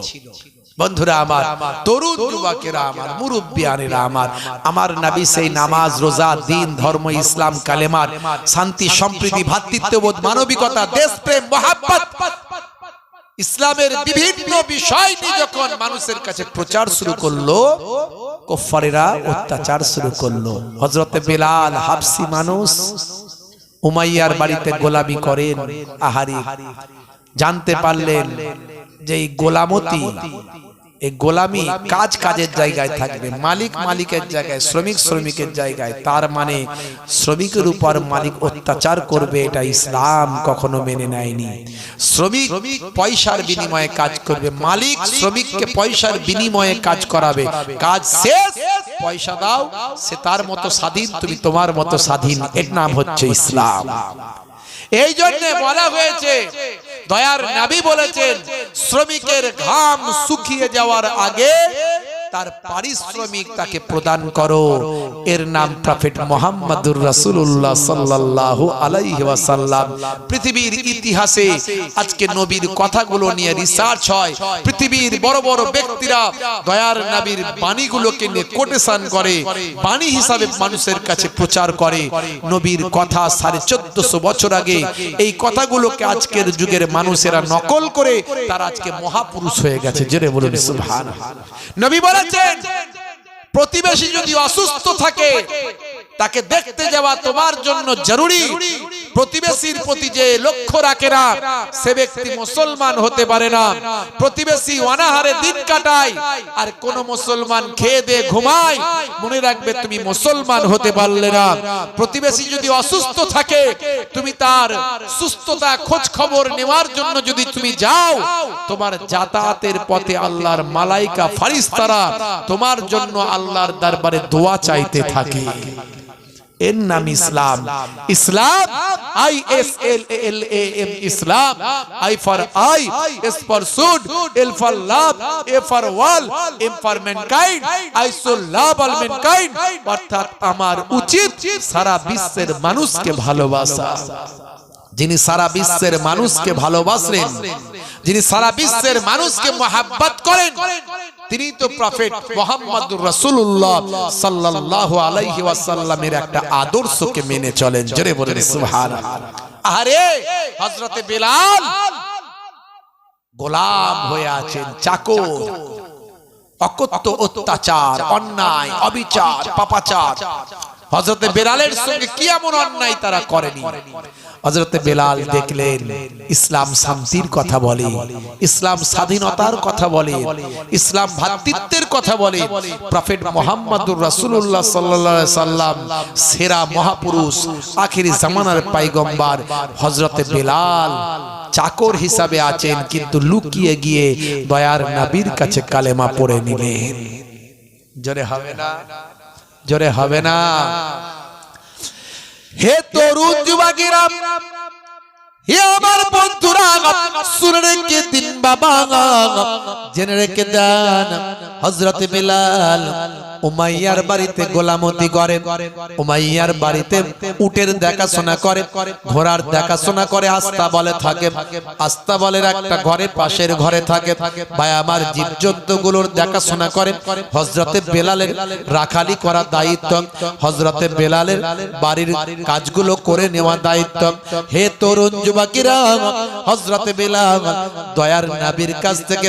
বন্ধুরা আমার, তরুণ যুবকেরা আমার, মুরব্বিয়ানেরা আমার, আমার নবী সেই নামাজ রোজা, দিন ধর্ম, ইসলাম, কালেমার, শান্তি, সম্প্রীতি, ভ্রাতৃত্ববোধ, মানবিকতা, দেশপ্রেম, মহাব্বত, ইসলামের বিভিন্ন বিষয় নিয়ে যখন মানুষের কাছে প্রচার শুরু করলো, কুফারেরা অত্যাচার শুরু করলো। হযরতে বেলাল হাবশী মানুষ, উমাইয়ার বাড়িতে গোলামি করেন। আহারি জানতে পারলেন যে এই গোলামতি, এই গোলামি কাজ কাজের জায়গায় থাকবে, মালিক মালিকের জায়গায়, শ্রমিক শ্রমিকের জায়গায়। তার মানে শ্রমিকের উপর মালিক অত্যাচার করবে, এটা ইসলাম কখনো মেনে নেয়নি। শ্রমিক পয়সার বিনিময়ে কাজ করবে, মালিক শ্রমিককে পয়সার বিনিময়ে কাজ করাবে, কাজ শেষ পয়সা দাও, সে তার মতো স্বাধীন, তুমি তোমার মতো স্বাধীন। এর নাম হচ্ছে ইসলাম। এই জন্য বলা হয়েছে, দয়ার নবী বলেছেন, শ্রমিকের ঘাম শুকিয়ে যাওয়ার আগে তার পারিশ্রমিক তাকে প্রদান করো। এর নাম প্রফেট মুহাম্মদুর রাসূলুল্লাহ সাল্লাল্লাহু আলাইহি ওয়াসাল্লাম। পৃথিবীর ইতিহাসে আজকে নবীর কথাগুলো নিয়ে রিসার্চ হয়। পৃথিবীর বড় বড় ব্যক্তিরা দয়ার নবীর বাণীগুলোকে নিয়ে কোটেশন করে, বাণী হিসাবে মানুষের কাছে প্রচার করে। নবীর কথা 1450 বছর আগে এই কথাগুলোকে আজকের যুগের মানুষেরা নকল করে তারা আজকে মহাপুরুষ হয়ে গেছে। জোরে বলুন সুবহানাল্লাহ। নবী বলেছেন, প্রতিবেশী যদি অসুস্থ থাকে তাকে দেখতে যাওয়া তোমার জন্য জরুরি। প্রতিবেশীর প্রতি যে লক্ষ্য রাখে না সে ব্যক্তি মুসলমান হতে পারে না। প্রতিবেশী অনাহারে দিন কাটায় আর কোন মুসলমান খেয়ে দিয়ে ঘুমায়, মনে রাখবে তুমি মুসলমান হতে পারলে না। প্রতিবেশী যদি অসুস্থ থাকে, তুমি তার সুস্থতা খোঁজ খবর নেওয়ার জন্য যদি তুমি যাও, তোমার যাতায়াতের পথে আল্লাহর মালাইকা ফারিস্তারা তোমার জন্য আল্লাহর দরবারে দোয়া চাইতে থাকে। এর নাম ইসলাম। ইসলাম, ISLAM, Islam. I for I, S for should, L for love, A for wall, M for mankind, I should love all mankind। অর্থাৎ আমার উচিত সারা বিশ্বের মানুষকে ভালোবাসা। যিনি সারা বিশ্বের মানুষকে ভালোবাসেন, যিনি সারা বিশ্বের মানুষকে মহব্বত করেন, তিনি তো প্রফেট মুহাম্মদুর রাসূলুল্লাহ সাল্লাল্লাহু আলাইহি ওয়াসাল্লামের একটা আদর্শকে মেনে চলেন। জোরে বলেন সুবহানাল্লাহ। আরে হযরতে বেলাল গোলাম হয়ে আছেন, চাকর। অকথ্য অত্যাচার, অন্যায়, অবিচার, পাপাচার হযরতে বেলালের সঙ্গে কি এমন অন্যায় তারা করেনি। হযরতে বেলাল দেখলেন ইসলাম শান্তির কথা বলে, ইসলাম স্বাধীনতার কথা বলে, ইসলাম ভ্রাতৃত্বের কথা বলে। প্রফেট মুহাম্মদুর রাসূলুল্লাহ সাল্লাল্লাহু আলাইহি সাল্লাম সেরা মহাপুরুষ, আখিরি জামানার পয়গম্বর হযরতে বেলাল চাকর হিসাবে আছেন, কিন্তু লুকিয়ে গিয়ে দয়ার নবীর কাছে কালেমা পড়ে নিলেন। জোরে হবে না, জোরে হবে না। হে তরুণ যুবকেরা, হে আমার বন্ধুরা, শুনে রেখে দিন বাবা, জেনে রেখে দেন, হযরত বেলাল উমাইয়ার বাড়িতে গোলামতি করেন। উমাইয়ার বাড়িতে উটের দেখাশোনা করে, ঘোড়ার দেখাশোনা করে, আস্তাবলে থাকে। আস্তাবলের একটা ঘরে, পাশের ঘরে থাকে। ভাই আমার, জীবজন্তুগুলোর দেখাশোনা করে। হযরতে বেলালের রাখালি করা দায়িত্ব, হযরতে বেলালের বাড়ির কাজগুলো করে নেওয়া দায়িত্ব। হে তরুণ যুবকেরা, হযরতে বেলাল দয়ার নবীর কাছ থেকে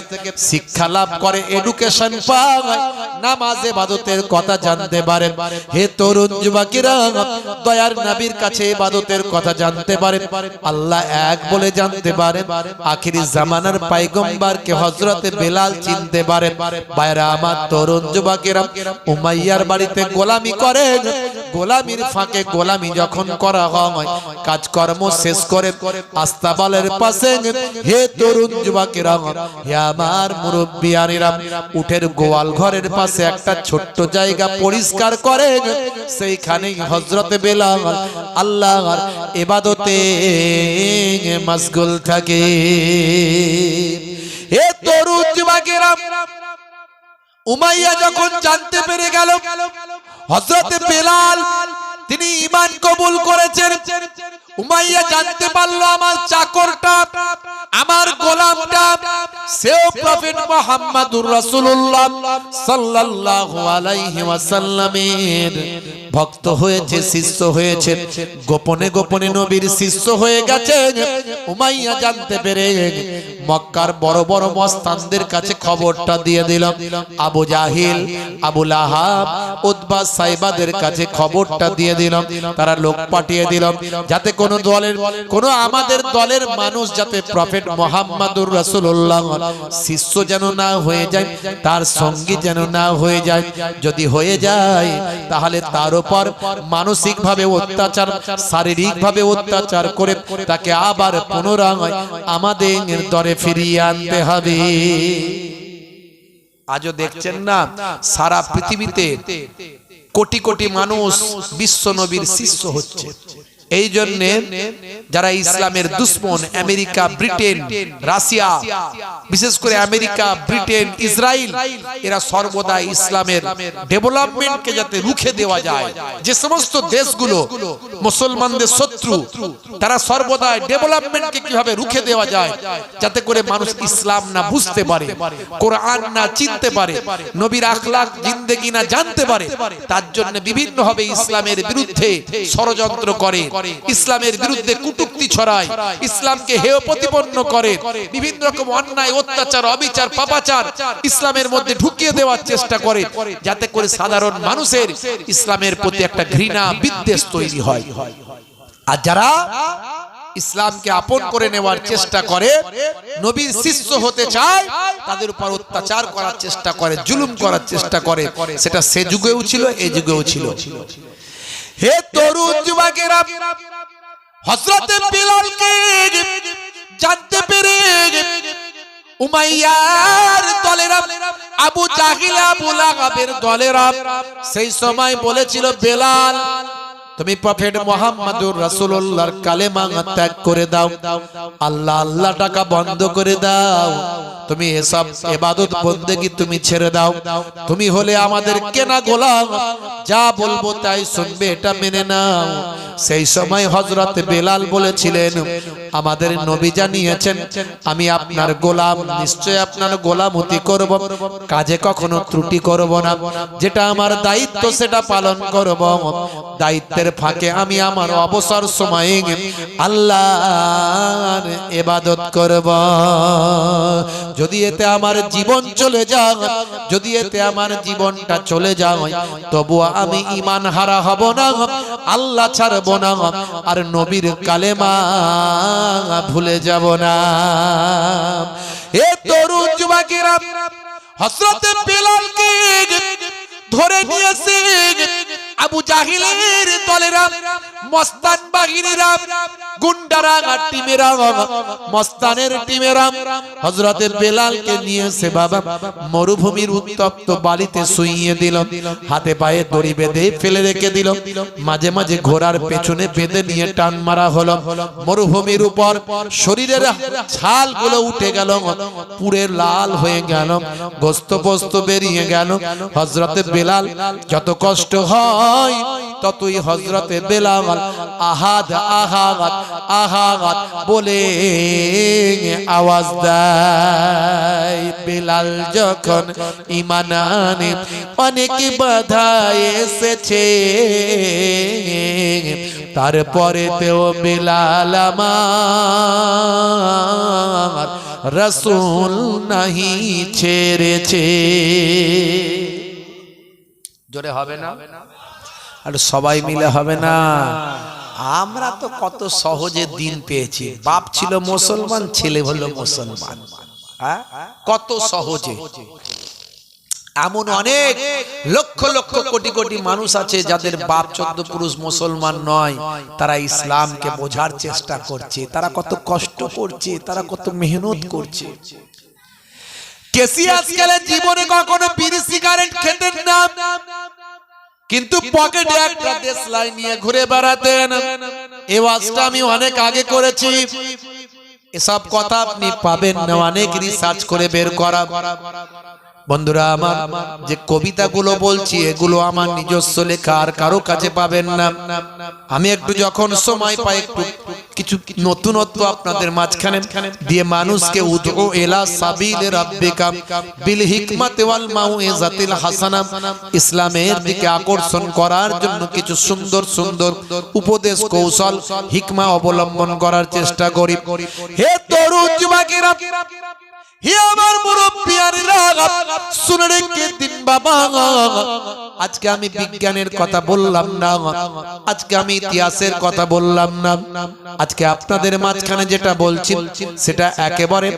শিক্ষা লাভ করে, এডুকেশন পায়, নামাজ ইবাদতের কথা জানতে পারে। হে তরুণ যুবকেরা, দয়ার নবীর কাছে ইবাদতের কথা জানতে পারে, আল্লাহ এক বলে জানতে পারে, আখিরি জামানার পয়গম্বরকে হযরতে বেলাল চিনতে পারে। ভাইরা আমার, তরুণ যুবকেরা উমাইয়ার বাড়িতে গোলামি করে। গোলামির ফাঁকে গোলামি যখন করা হয়, কাজকর্ম শেষ করে আস্তাবলের পাশে, হে তরুণ যুবকেরা, হে আমার মুরব্বিয়ানেরা, উঠের গোয়াল ঘরের পাশে একটা ছোট্ট জায়গা পরিষ্কার করে, সেইখানেই হযরতে বেলাল আল্লাহর ইবাদতে মশগুল থাকে। হে তরুণ যুবকেরা, উমাইয়া যখন জানতে পেরে গেল হযরতে বেলাল তিনি ঈমান কবুল করেছেন, উমাইয়া জানতে পারলো আমার চাকরটা, আমার গোলামটা, সেও প্রফেট মুহাম্মদুর রাসূলুল্লাহ সাল্লাল্লাহু আলাইহি ওয়াসাল্লামের ভক্ত হয়েছে, শিষ্য হয়েছে, গোপনে গোপনে নবীর শিষ্য হয়ে গেছে। উমাইয়া জানতে পেরে মক্কার বড় বড় মস্তানদের কাছে খবরটা দিয়ে দিল। আবু জাহিল, আবু লাহাব, উতবা, সাইবাদের কাছে খবরটা দিয়ে দিল। তারা লোক পাঠিয়ে দিল যাতে কোন দলের, কোন আমাদের দলের মানুষ যাতে প্রফেট মুহাম্মদুর রাসূলুল্লাহ শিষ্য যেন না হয়ে যায়, তার সঙ্গী যেন না হয়ে যায়। যদি হয়ে যায় তাহলে তার উপর মানসিকভাবে অত্যাচার, শারীরিকভাবে অত্যাচার করে তাকে আবার পুনরায় আমাদের দরে ফিরিয়ে আনতে হবে। আজও দেখছেন না সারা পৃথিবীতে কোটি কোটি মানুষ বিশ্ব নবীর শিষ্য হচ্ছে। এই জন্য যারা ইসলামের দুশ্মন আমেরিকা, ব্রিটেন, রাশিয়া, বিশেষ করে আমেরিকা, ব্রিটেন, ইসরায়েল, এরা সর্বদা ইসলামের ডেভেলপমেন্টকে যাতে রুখে দেওয়া যায়, যে সমস্ত দেশগুলো মুসলমানদের শত্রু তারা সর্বদা ডেভেলপমেন্টকে কিভাবে রুখে দেওয়া যায়, যাতে করে মানুষ ইসলাম না বুঝতে পারে, কোরআন না চিনতে পারে, নবীর আখলাক জিন্দেগি না জানতে পারে, তার জন্য বিভিন্নভাবে ইসলামের বিরুদ্ধে ষড়যন্ত্র করে, ইসলামের বিরুদ্ধে কটূক্তি ছড়ায়, ইসলামকে হেয় প্রতিপন্ন করে, বিভিন্ন রকম অন্যায়, অত্যাচার, অবিচার, পাপাচার ইসলামের মধ্যে ঢুকিয়ে দেওয়ার চেষ্টা করে, যাতে করে সাধারণ মানুষের ইসলামের প্রতি একটা ঘৃণা, বিদ্বেষ তৈরি হয়। আর যারা ইসলামকে আপন করে নেওয়ার চেষ্টা করে, নবীর শিষ্য হতে চায়, তাদের উপর অত্যাচার করার চেষ্টা করে, জুলুম করার চেষ্টা করে, সেটা সে যুগেও ছিল, এই যুগেও ছিল। হে তরুণ যুবকেরা, হযরত বিলালকে জানতে পেরে উমাইয়ার দলেরা, আবু জাহিল, আবু লাহাবের দলেরা সেই সময় বলেছিল, বেলাল তুমি প্রফেট মুহাম্মদুর রাসূলুল্লাহর কালেমা ত্যাগ করে দাও, আল্লাহ আল্লাহ টাকা বন্ধ করে দাও, তুমি এসব ইবাদত বন্দেগী তুমি ছেড়ে দাও, তুমি হলে আমাদের কেনা গোলাম, যা বলবো তাই শুনবে, এটা মেনে নাও। সেই সময় হযরত বেলাল বলেছিলেন, আমাদের নবী জানিয়েছেন আমি আপনার গোলাম, নিশ্চয় আপনার গোলামতি করব, কাজে কখনো ত্রুটি করব না, যেটা আমার দায়িত্ব সেটা পালন করব, দায়িত্বের ফাঁকে আমি আমার অবসর সময়ে আল্লাহর ইবাদত করব। যদি এতে আমার জীবন চলে যায়, যদি এতে আমার জীবনটা চলে যায়, তবুও আমি ঈমান হারা হব না, আল্লাহ ছাড়ব না, আর নবীর কালেমা ভুলে যাব না। এ তরুণ যুবকেরা, হযরত বেলালকে ধরে নিয়েছে আবু জাহিলের দলেরা, মস্তান বাহিনীরা, গুন্ডারা, টিমেরা, মস্তানের টিমেরা হযরত বেলালকে নিয়েছে বাবা মরুভূমির উত্তপ্ত বালিতে শুইয়ে দিল, হাতে পায়ে দড়ি বেঁধে ফেলে রেখে দিল, মাঝে মাঝে ঘোড়ার পেছনে বেঁধে নিয়ে টান মারা হলো, মরুভূমির উপর শরীরের ছালগুলো উঠে গেল, পুড়ে লাল হয়ে গেল, গোস্ত পোস্ত বেরিয়ে গেল। হযরত বেলাল যত কষ্ট হয় ততই হযরত বেলাল আহাদ আহাদ আহাদ বলে আওয়াজ দেয়। বেলাল যখন ঈমান আনে অনেক বাধা এসেছে, তারপরে তেও বেলাল আমার রাসূল নাহি ছেড়েছে। জোরে হবে না? আর সবাই মিলে হবে না? আমরা তো কত সহজে দিন পেয়েছি, বাপ ছিল মুসলমান, ছেলে হলো মুসলমান, কত সহজে। এমন অনেক লক্ষ লক্ষ কোটি কোটি মানুষ আছে যাদের বাপ 14 পুরুষ মুসলমান নয়, তারা ইসলামকে বোঝার চেষ্টা করছে, তারা কত কষ্ট করছে, তারা কত মেহনত করছে। কেসি আজকালের জীবনে কখনো বিড়ি সিগারেট খেতেন না, কিন্তু পকেটে একটা দেশলাই নিয়ে ঘুরে বেড়াতেন। এই ওয়াজটা আমি অনেক আগে করেছি, এসব কথা আপনি পাবেন না অনেক রিসার্চ করে বের করা। বন্ধুরা আমার, যে কবিতাগুলো বলছি এগুলো আমার নিজস্ব লেখা, আর কারো কাছে পাবেন না। আমি একটু যখন সময় পাই একটু কিছু নতুনত্ব আপনাদের মাঝখানে দিয়ে মানুষকে উদউ ইলা সাবিলি রাব্বিকা বিল হিকমাতি ওয়াল মাউইজাতিল হাসানা, ইসলামের দিকে আকর্ষণ করার জন্য কিছু সুন্দর সুন্দর উপদেশ, কৌশল, হিকমা অবলম্বন করার চেষ্টা করি। হে তরুণ যুবকেরা, হে আমার মুরব্বিয়ারা, শুনে রেখে দিন বাবা, আজকে আমি বিজ্ঞানের কথা বললাম না, আজকে আমি ইতিহাসের কথা বললাম না, আজকে আপনাদের মাঝখানে যেটা বলছি সেটা একেবারে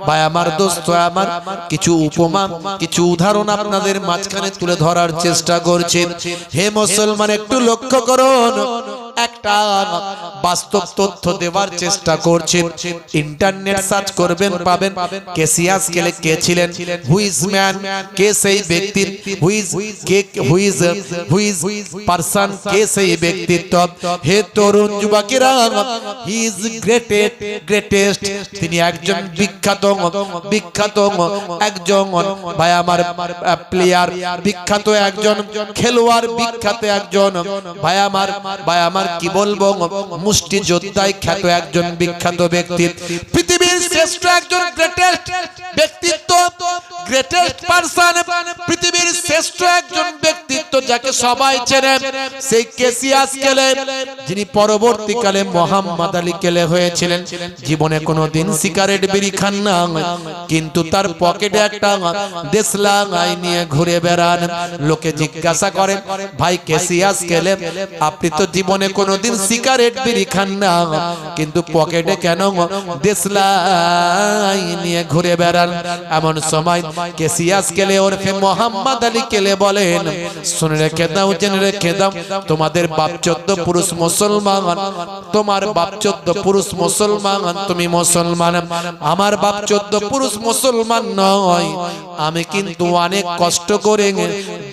ভাই আমার, দোস্ত আমার, কিছু উপমা, কিছু উদাহরণ আপনাদের মাঝখানে তুলে ধরার চেষ্টা করছি। হে মুসলমান, একটু লক্ষ্য করুন, একটা বাস্তব তথ্য দেওয়ার চেষ্টা করছি। ইন্টারনেট সার্চ করবেন, পাবেন ক্যাসিয়াস ক্লে কে ছিলেন, হু ইজ ম্যান, কে সেই ব্যক্তি, হু ইজ পারসন, কে সেই ব্যক্তিত্ব। হে তরুণ যুবকেরা, হি ইজ গ্রেটেস্ট, তিনি একজন বিখ্যাত একজন ভাই আমার প্লেয়ার, বিখ্যাত একজন খেলোয়াড়, বিখ্যাত একজন ভাই আমার কি বলবো মুষ্টিযোদ্ধায় খ্যাত একজন বিখ্যাত ব্যক্তি, পৃথিবীর শ্রেষ্ঠ একজন গ্রেটেস্ট ব্যক্তিত্ব, গ্রেটেস্ট পারসন, পৃথিবীর শ্রেষ্ঠ একজন ব্যক্তিত্ব যাকে সবাই চেনে, সেই ক্যাসিয়াস ক্লে, যিনি পরবর্তীকালে মোহাম্মদ আলী ক্লে হয়েছিলেন। জীবনে কোনোদিন সিগারেট বিড়ি খান না, কিন্তু তার পকেটে একটা দেশলাই নিয়ে ঘুরে বেড়ান। লোকে জিজ্ঞাসা করে, ভাই ক্যাসিয়াস ক্লে, আপনি তো জীবনে কোনোদিন সিগারেট বিড়ি খান না, কিন্তু পকেটে কেন দেশলাই নিয়ে ঘুরে বেড়ান? এমন সময় ক্যাসিয়াস ক্লে ওরফে মোহাম্মদ আলী ক্লে বলেন, শুনে রেখে দাও, জেনে রেখে দাও, তোমাদের বাপ 14 পুরুষ মুসলমান, তোমার বাপ 14 পুরুষ মুসলমান, তুমি মুসলমান, আমার বাপ 14 পুরুষ মুসলমান নয়, আমি কিন্তু অনেক কষ্ট করে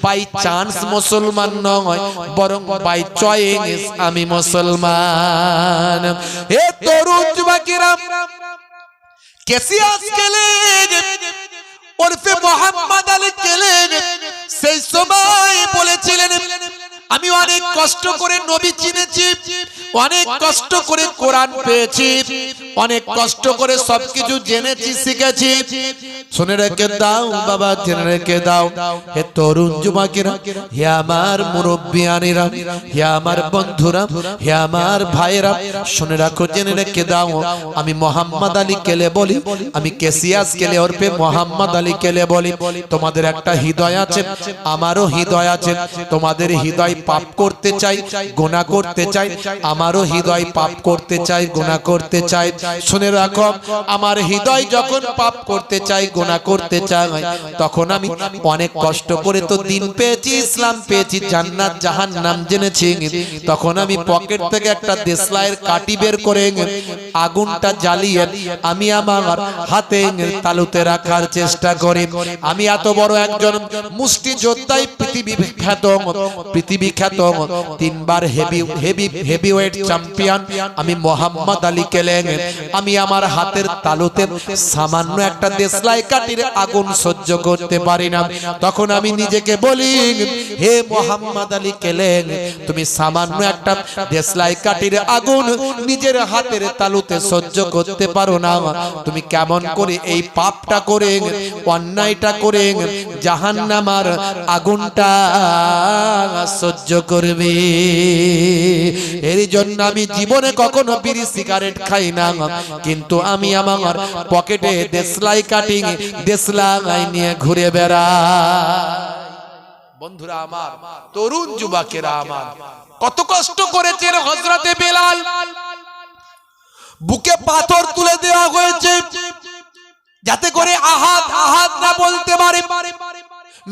বাই চান্স মুসলমান নয়, বরং বাই চয়েস আমি মুসলমান। হে তরুণ যুবকেরা, ক্যাসিয়াস ক্লে ওরফে মোহাম্মদ আলী ক্লে সেই সময় বলেছিলেন, আমি অনেক কষ্ট করে নবী চিনেছি, অনেক কষ্ট করে কোরআন পেয়েছি, অনেক কষ্ট করে সবকিছু জেনেছি, শিখেছি। শুনে রেখে দাও বাবা, জেনে রেখে দাও, হে তরুণ যুবকেরা, হে আমার মুরব্বিয়ানেরা, হে আমার বন্ধুরা, হে আমার ভাইরা, শুনে রাখো, জেনে রেখে দাও, আমি মোহাম্মদ আলী ক্লে বলি, আমি ক্যাসিয়াস ক্লে ওরফে মোহাম্মদ আলী ক্লে বলি। তোমাদের একটা হৃদয় আছে, আমারও হৃদয় আছে, তোমাদের হৃদয় পাপ করতে চাই, গুনাহ করতে চাই, আমারও হৃদয় পাপ করতে চাই, গুনাহ করতে চাই। শুনে রাখো, আমার হৃদয় যখন পাপ করতে চাই, গুনাহ করতে চাই, তখন আমি অনেক কষ্ট করে তো দিন পেয়েছি, ইসলাম পেয়েছি, জান্নাত জাহান্নাম জেনেছি, তখন আমি পকেট থেকে একটা দেশলাইয়ের কাঠি বের করে আগুনটা জ্বালিয়ে আমি আমার হাতে তালুতে রাখার চেষ্টা করি। আমি এত বড় একজন মুষ্টিযোদ্ধাই, পৃথিবী বিখ্যাত 3 বার হেভিওয়েট চ্যাম্পিয়ন আমি মোহাম্মদ আলী ক্লে, আমি আমার হাতের তালুতে সামান্য একটা দেশলাই কাঠির আগুন সহ্য করতে পারি না। তখন আমি নিজেকে বলি, হে মোহাম্মদ আলী ক্লে, তুমি সামান্য একটা দেশলাই কাঠির আগুন নিজের হাতের তালুতে সহ্য করতে পারো না, তুমি কেমন করে এই পাপটা করে, অন্যায়টা করে জাহান্নামের আগুনটা সহ্য করবে? এর জন্য আমি জীবনে কখনো বিড়ি সিগারেট খাই না, কিন্তু আমি আমার পকেটে দেশলাই কাটি, দেশলাই নিয়ে ঘুরে বেড়াই। বন্ধুরা আমার, তরুণ যুবকেরা আমার, কত কষ্ট করেছেন হযরতে বেলাল, বুকে পাথর তুলে দেওয়া হয়েছে যাতে করে আহাদ আহাদ না বলতে পারে,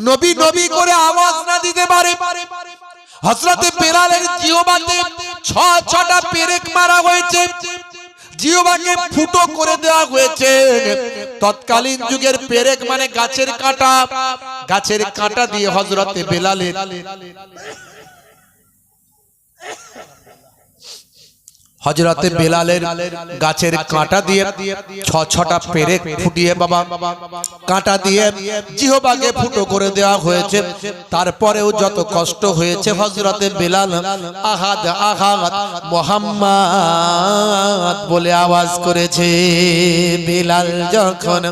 নবী নবী করে আওয়াজ না দিতে পারে। হযরতে বেলালের জিহ্বাতে 6টা পেরেক মারা হয়েছে, জিহ্বাকে ফুটো করে দেওয়া হয়েছে। তৎকালীন যুগের পেরেক মানে গাছের কাঁটা, গাছের কাঁটা দিয়ে হযরতে বেলালের হযরতে বেলালের গাছের কাঁটা দিয়ে 6টা পেরেক ফুটিয়ে বাবা কাঁটা দিয়ে জিহ্বাকে ফুটো করে দেওয়া হয়েছে। তারপরেও যত কষ্ট হয়েছে, হযরতে বেলাল আহাদ আহাদ মুহাম্মদ বলে আওয়াজ করেছে। বেলাল যখন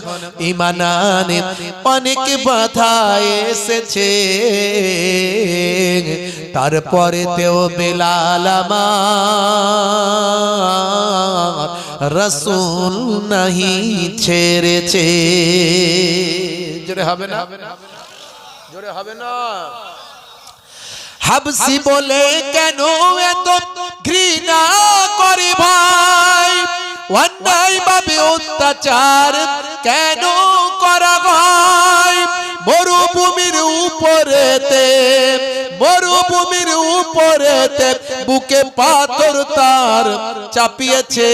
ঈমান আনে অনেক বাধা এসেছে, তারপরে তেও বেলাল আমার রাসূল নাহি ছেড়েছে। জোরে হবে না, জোরে হবে না। হাবসি বলে কেন এত ঘৃণা করে ভাই, অন্যায় ভাবে অত্যাচার কেন করা হয়? মরুভূমির উপরেতে, মরুভূমির উপর মেরেতে বুকে পাথর তার চাপিয়েছে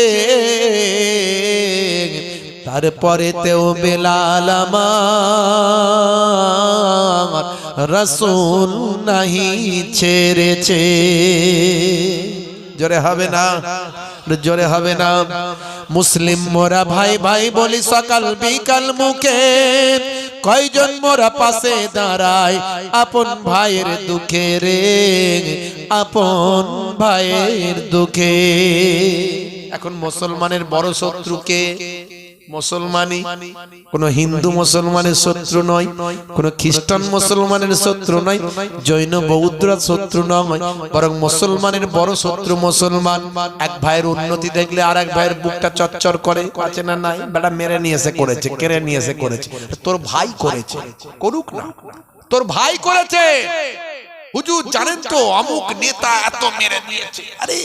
তারপরে তেও বেলাল আমার রাসূল নাহি ছেড়েছে জোরে হবে না জোরে হবে না মুসলিম মোরা ভাই ভাই বলি সকাল বিকাল মুখে কয়জন মোরা পাশে দাঁড়ায় আপন ভাইয়ের দুঃখে রে আপন ভাইয়ের দুঃখে এখন মুসলমানের বড় শত্রুকে মুসলমানই কোন হিন্দু মুসলমানের শত্রু নয় কোন খ্রিস্টান মুসলমানের শত্রু নয় জৈন বৌদ্ধরা শত্রু নয় বরং মুসলমানের বড় শত্রু মুসলমান এক ভাইয়ের উন্নতি দেখলে আরেক ভাইয়ের বুকটা চচ্চর করে আছে না নাই বেটা মেরে নিয়ে এসে করেছে কেড়ে নিয়ে এসে করেছে তোর ভাই করেছে করুক না তোর ভাই করেছে হুজুর জানেন তো অমুক নেতা এত মেরে নিয়েছে আরে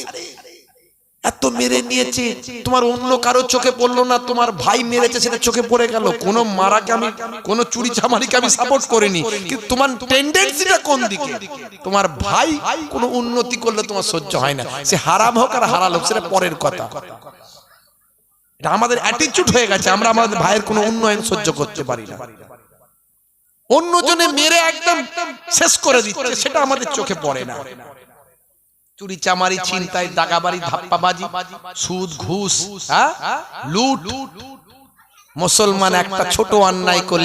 এত মেরে নিয়েছে তোমার অন্য কারো চোখে পড়লো না তোমার ভাই মেরেছে সেটা চোখে পড়ে গেল কোন মারাকে আমি কোন চুরি চামারিকে আমি সাপোর্ট করিনি কিন্তু তোমার টেন্ডেন্সিটা কোন দিকে তোমার ভাই কোন উন্নতি করলে তোমার সহ্য হয় না সে হারাম হোক আর হালাল হোক সেটা পরের কথা এটা আমাদের অ্যাটিটিউড হয়ে গেছে আমরা আমাদের ভাইয়ের কোনো উন্নয়ন সহ্য করতে পারি না অন্যজনে মেরে একদম শেষ করে দিচ্ছে সেটা আমাদের চোখে পড়ে না চুরি চামারি ছিনতাই দাগাবাড়ি ধাপ্পাবাজি সুদ ঘুষ লুট মুসলমান একটা ছোট অন্যায় করলে